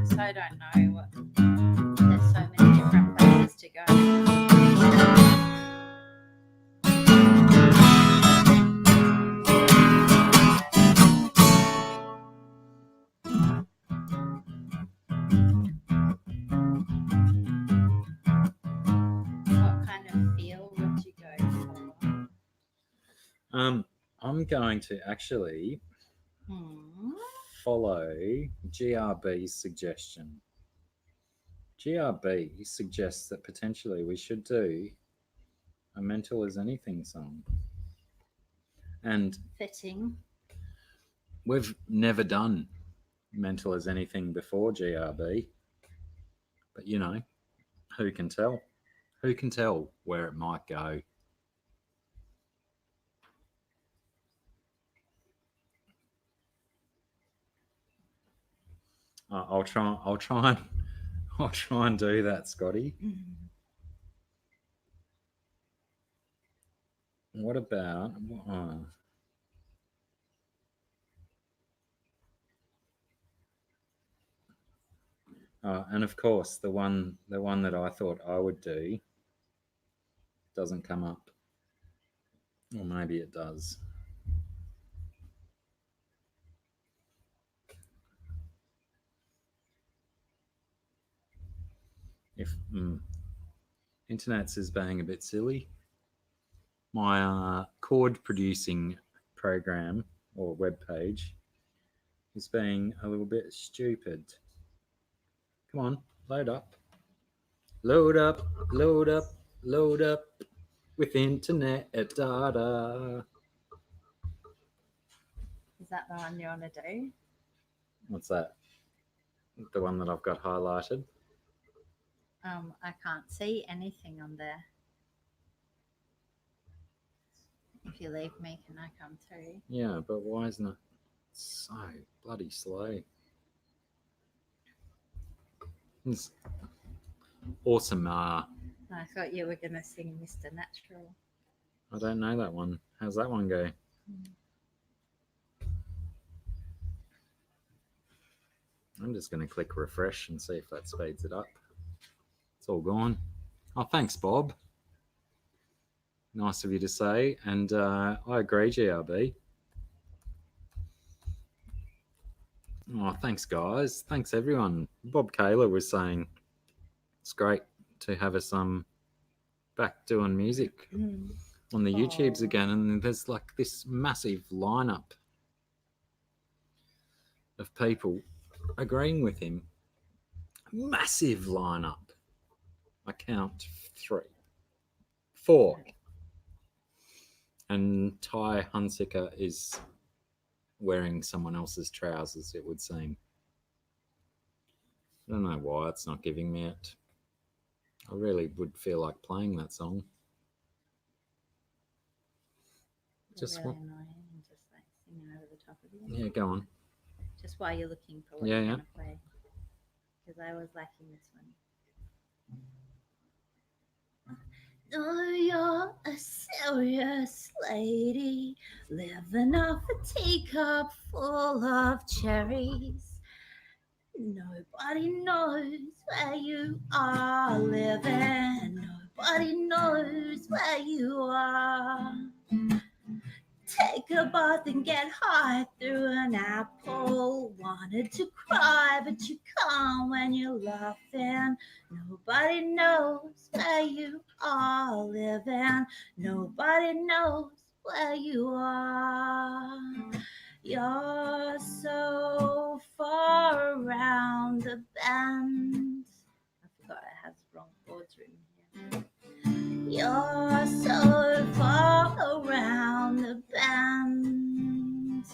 So I don't know what. There's so many different places to go. What kind of feel would you go for? I'm going to actually follow GRB's suggestion. GRB suggests that potentially we should do a Mental as Anything song. And Fitting. we've never done Mental as Anything before, GRB. But, you know, who can tell? Who can tell where it might go? I'll try and do that, Scotty. What about? And of course, the one that I thought I would do doesn't come up, or maybe it does. If internet's is being a bit silly, my chord producing program or web page is being a little bit stupid. Come on, load up. Load up, load up, load up with internet data. Is that the one you want to do? What's that? The one that I've got highlighted? I can't see anything on there. If you leave me, can I come through? Yeah, but why isn't it so bloody slow? It's awesome. I thought you were going to sing Mr. Natural. I don't know that one. How's that one go? I'm just going to click refresh and see if that speeds it up. It's all gone. Oh, thanks, Bob. Nice of you to say. And I agree, GRB. Oh, thanks, guys. Thanks, everyone. Bob Kaler was saying it's great to have us back doing music on the YouTubes again. And there's like this massive lineup of people agreeing with him. Massive lineup. I count 3, 4. And Ty Hunsicker is wearing someone else's trousers, it would seem. I don't know why it's not giving me it. I really would feel like playing that song. Just really annoying and just like singing over the top of it. Yeah, go on. Just while you're looking for what you're going to play. Because I was lacking this one. Oh, you're a serious lady, living off a teacup full of cherries. Nobody knows where you are living. Nobody knows where you are. Take a bath and get high through an apple. Wanted to cry, but you can't when you're laughing. Nobody knows where you are living. Nobody knows where you are. You're so far around the bend. I forgot it has wrong chords written here. You're so far around the bend.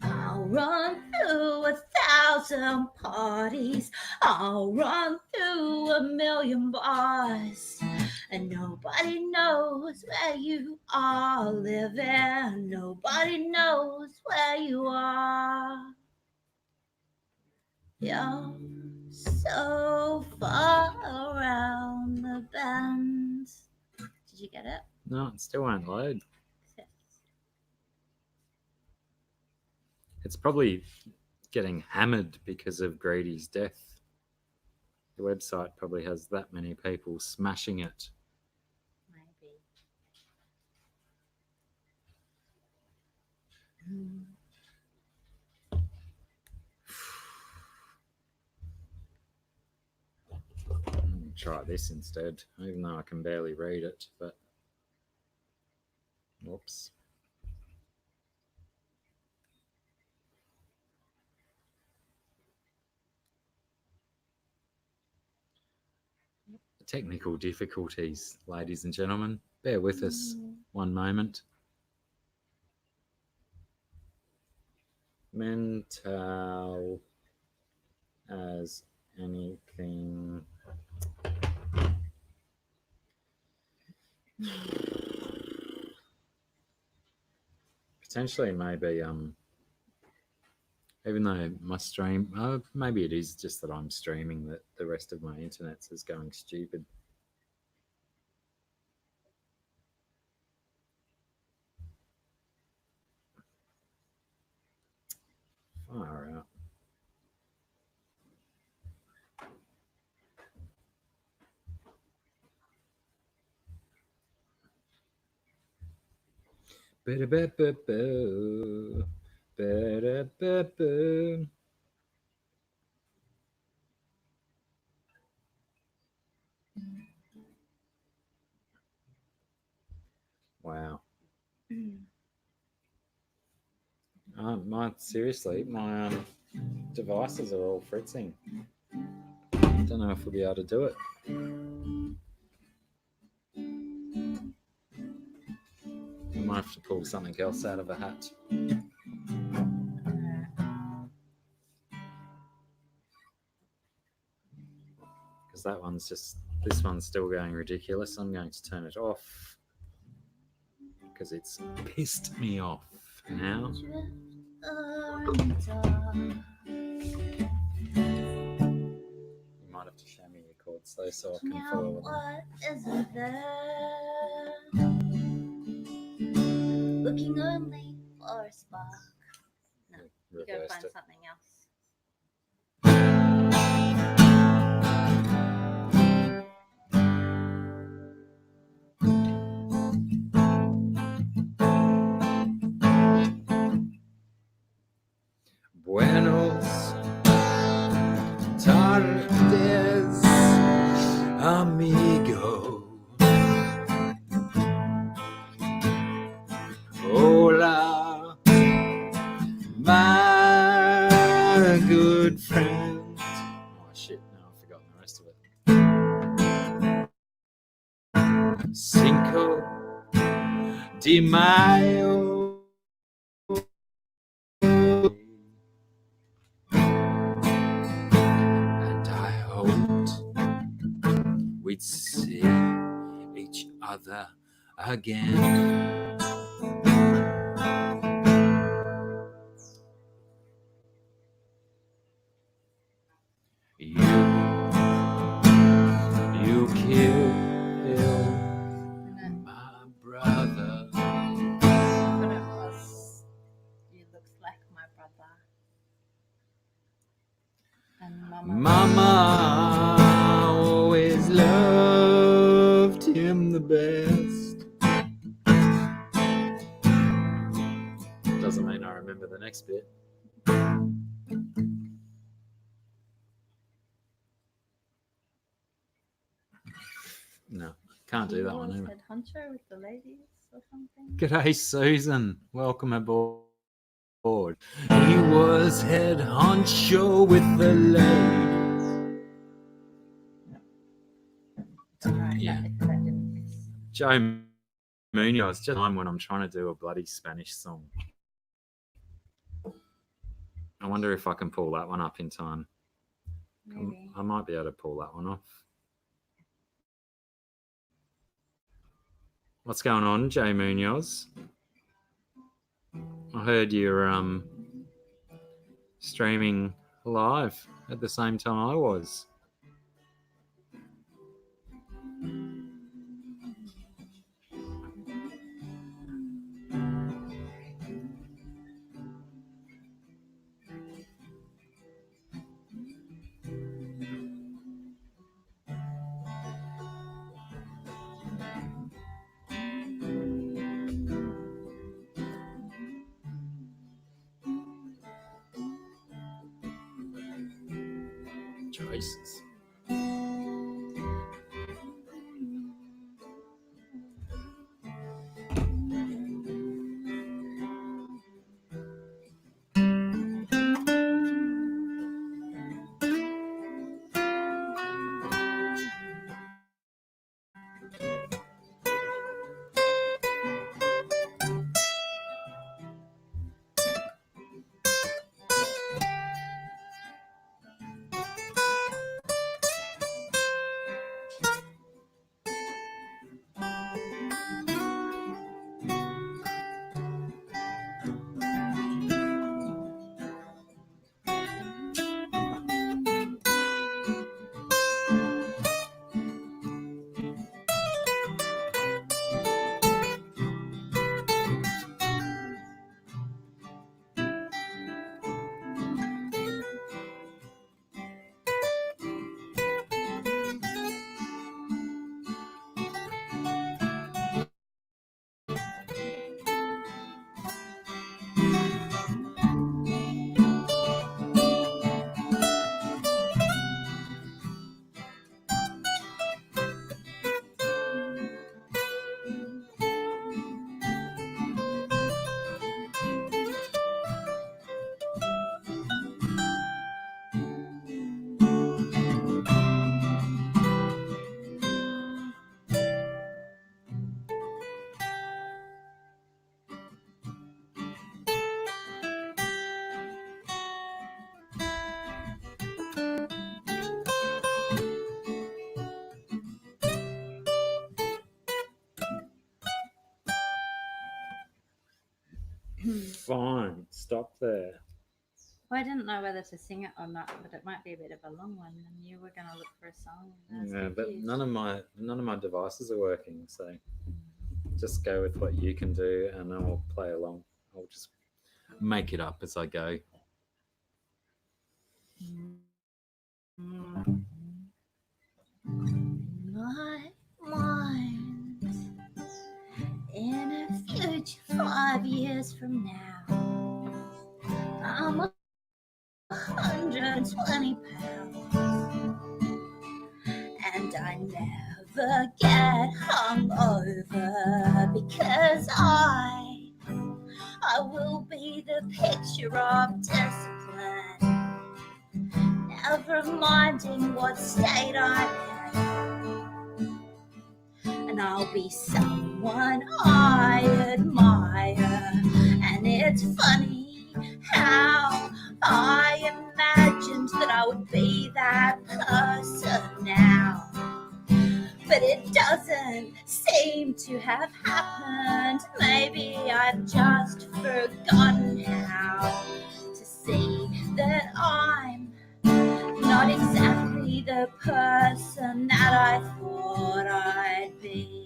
I'll run through 1,000 parties. I'll run through 1,000,000 bars. And nobody knows where you are living. Nobody knows where you are. You're so far around the bend. Did you get it? No, it still won't load. It's probably getting hammered because of Grady's death. The website probably has that many people smashing it. Maybe. Try this instead, even though I can barely read it, but whoops. Technical difficulties, ladies and gentlemen. Bear with us one moment. Mental as anything. Potentially maybe Even though my stream, maybe it is just that I'm streaming that the rest of my internet is going stupid. Far out. Ba-da-ba-ba-boo. Ba-da-ba-boo. Wow. Seriously, my devices are all fritzing. Don't know if we'll be able to do it. We might have to pull something else out of a hat. Because this one's still going ridiculous. I'm going to turn it off because it's pissed me off now. You might have to show me your chords though so I can follow them. What is there? Looking only for a spark. No, you gotta Reversed find it. something else. Buenos tardes, amigo. Hola, my good friend. Oh shit, now I've forgotten the rest of it. Cinco de Mayo. And I hoped we'd see each other again. You killed my brother. But it was. You look like my brother. And Mama always loved him the best. Doesn't mean I remember the next bit. No, can't do that one either. Head honcho with the ladies or something. G'day, Susan. Welcome aboard. He was head honcho with the ladies. Alright, Yeah. that didn't miss. Joe Munoz, just time when I'm trying to do a bloody Spanish song. I wonder if I can pull that one up in time. Maybe. I might be able to pull that one off. What's going on, Jay Munoz? I heard you're streaming live at the same time I was. Jesus. Fine. Stop there. Well, I didn't know whether to sing it or not, but it might be a bit of a long one, and you were going to look for a song. And I was Yeah, but confused. none of my devices are working, so just go with what you can do, and I'll play along. I'll just make it up as I go. My mind, in a future 5 years from now, I'm 120 pounds, and I never get hungover because I will be the picture of discipline, never minding what state I'm in, and I'll be someone I admire. And it's funny how I imagined that I would be that person now, but it doesn't seem to have happened. Maybe I've just forgotten how to see that I'm not exactly the person that I thought I'd be.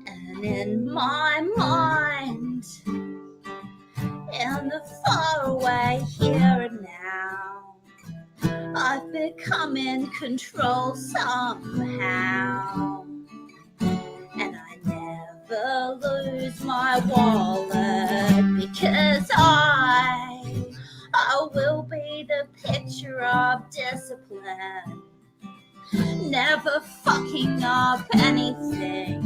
And in my mind, in the faraway here and now, I've become in control somehow, and I never lose my wallet because I will be the picture of discipline, never fucking up anything,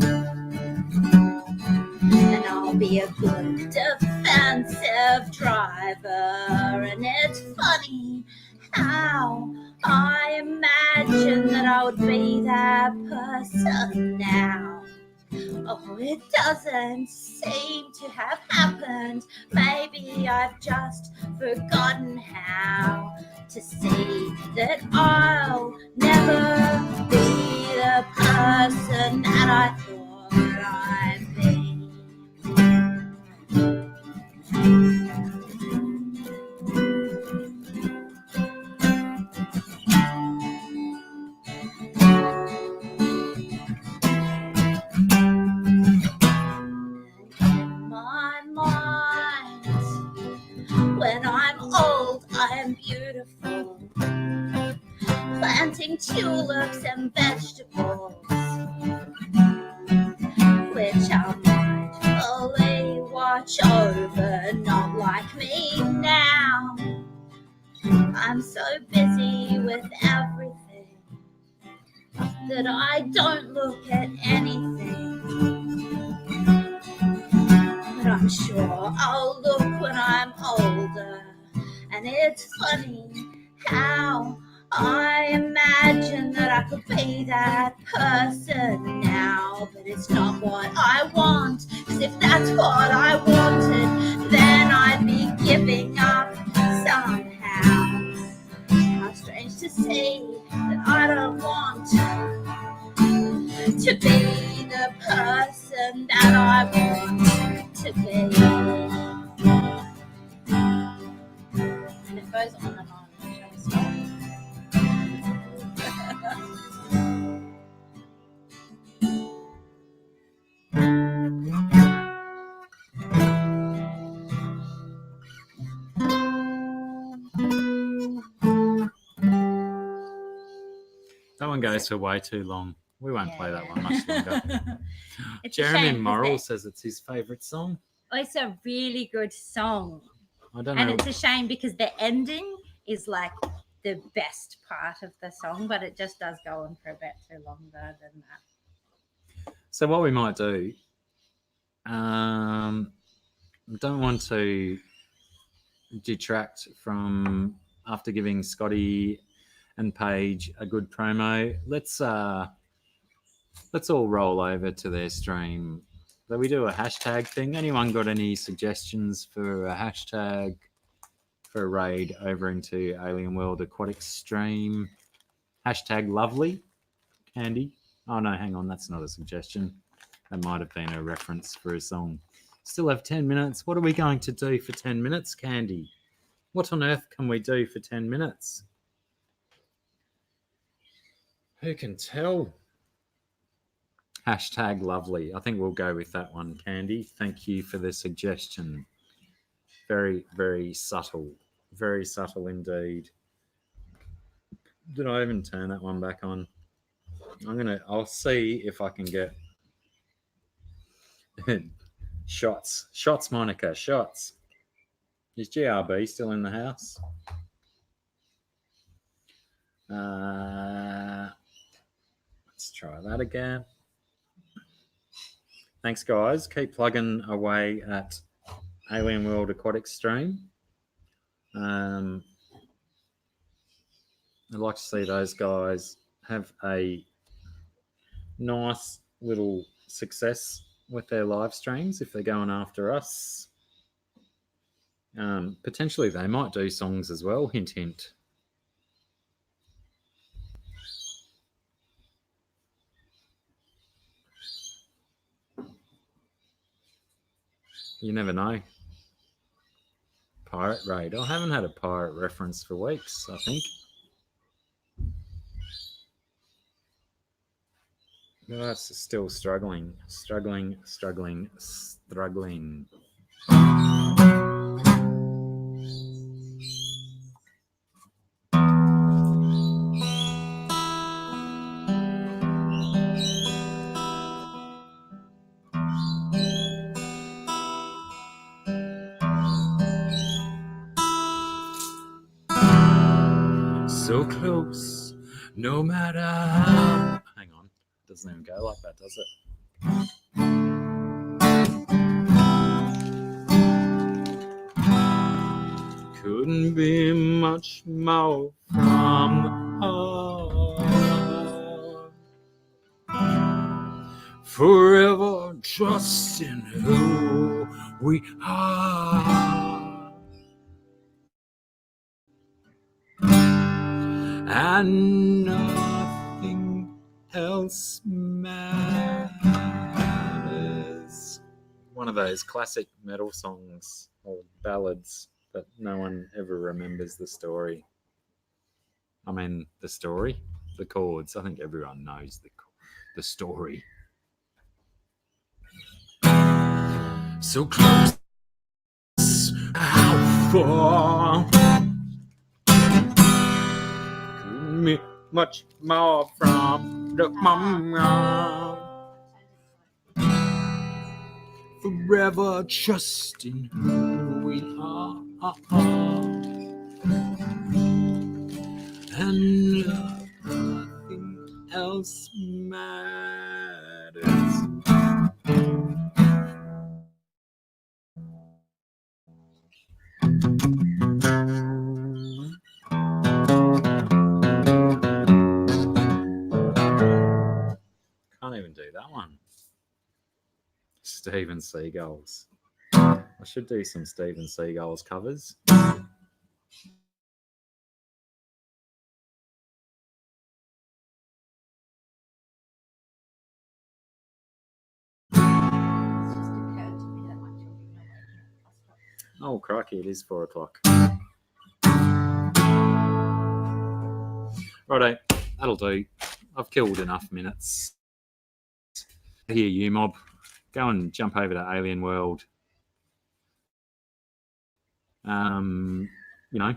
and I'll be a good defensive driver. And it's funny how I imagine that I would be that person now. Oh, it doesn't seem to have happened. Maybe I've just forgotten how to see that I'll never be the person that I thought I'd be. When I'm old, I am beautiful, planting tulips and vegetables, which I'll mindfully watch over, not like me now. I'm so busy with everything that I don't look at anything. But I'm sure I'll look when I'm older. And it's funny how I imagine that I could be that person now. But it's not what I want, because if that's what I wanted, then I'd be giving up somehow. How strange to say that I don't want to be the person that I want to be. And it goes on and on. Shall we stop? That one goes for way too long. We won't play that one much longer. It's a Jeremy shame, 'cause Morrill says it's his favourite song. it's a really good song. I don't And know. it's a shame because the ending is like the best part of the song, but it just does go on for a bit too longer than that. So what we might do, don't want to detract from after giving Scotty and Paige a good promo. Let's all roll over to their stream that we do a hashtag thing. Anyone got any suggestions for a hashtag for a raid over into Alien World Aquatic Stream? Hashtag lovely, Candy. Oh no, hang on, that's not a suggestion. That might have been a reference for a song. Still have 10 minutes. What are we going to do for 10 minutes, Candy? What on earth can we do for 10 minutes? Who can tell? Hashtag lovely. I think we'll go with that one, Candy. Thank you for the suggestion. Very, very subtle. Very subtle indeed. Did I even turn that one back on? I'll see if I can get shots. Shots, Monica, shots. Is GRB still in the house? Let's try that again. Thanks, guys. Keep plugging away at Alien World Aquatic Stream. I'd like to see those guys have a nice little success with their live streams if they're going after us. Potentially they might do songs as well, hint, hint. You never know. Pirate Raid. I haven't had a pirate reference for weeks, I think. No, that's still struggling. So close, no matter how. Hang on, doesn't even go like that, does it? Couldn't be much more from the heart. Forever trusting who we are. And nothing else matters. One of those classic metal songs or ballads, but no one ever remembers the story. I mean, the story, the chords. I think everyone knows the story. So close, how far? Me much more from the mama. Forever trusting who we are. And nothing else matters. Can't even do that one. Steven Seagulls. I should do some Steven Seagulls covers. Oh, crikey, it is 4 o'clock. Righto, that'll do. I've killed enough minutes. Here, you mob. Go and jump over to Alien World. You know,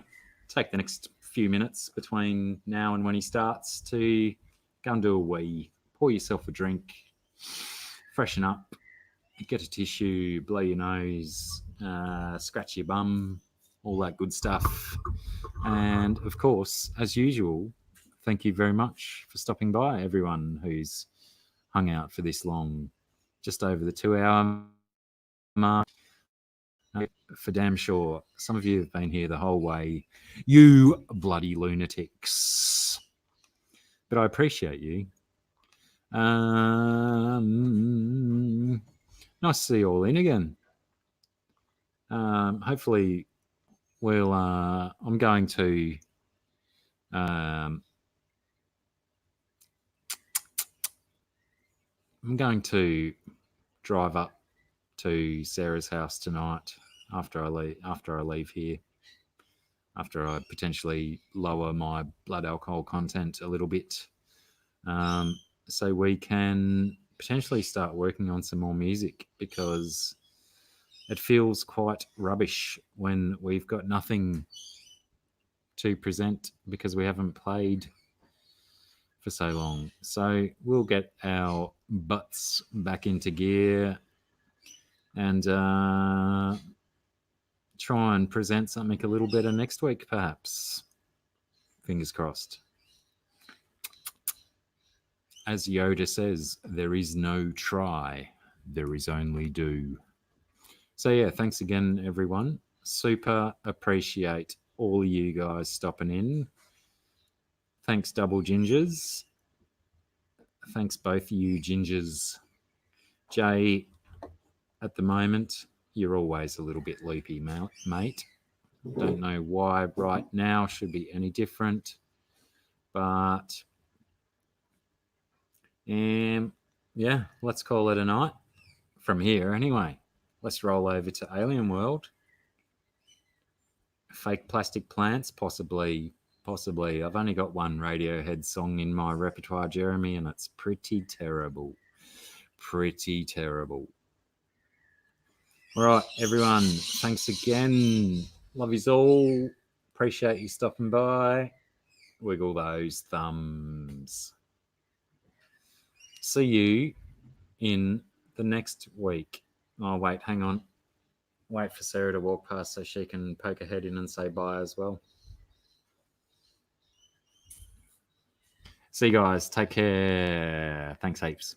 take the next few minutes between now and when he starts to go and do a wee. Pour yourself a drink. Freshen up. Get a tissue. Blow your nose. Scratch your bum. All that good stuff. And, of course, as usual, thank you very much for stopping by, everyone who's hung out for this long. Just over the 2-hour mark. For damn sure, some of you have been here the whole way. You bloody lunatics. But I appreciate you. Nice to see you all in again. Hopefully, we'll. I'm going to. I'm going to drive up to Sarah's house tonight after I leave here. After I potentially lower my blood alcohol content a little bit, so we can potentially start working on some more music, because it feels quite rubbish when we've got nothing to present because we haven't played for so long. So we'll get our butts back into gear and try and present something a little better next week, perhaps. Fingers crossed. As Yoda says, there is no try, there is only do. So yeah, thanks again, everyone. Super appreciate all of you guys stopping in. Thanks, Double Gingers. Thanks, both you gingers. Jay, at the moment, you're always a little bit loopy, mate. Don't know why right now should be any different, but yeah, let's call it a night from here anyway. Let's roll over to Alien World. Fake plastic plants, possibly. I've only got one Radiohead song in my repertoire, Jeremy, and it's pretty terrible. All right, everyone, thanks again. Love yous all. Appreciate you stopping by. Wiggle those thumbs. See you in the next week. Oh, wait, hang on. Wait for Sarah to walk past so she can poke her head in and say bye as well. See you guys. Take care. Thanks heaps.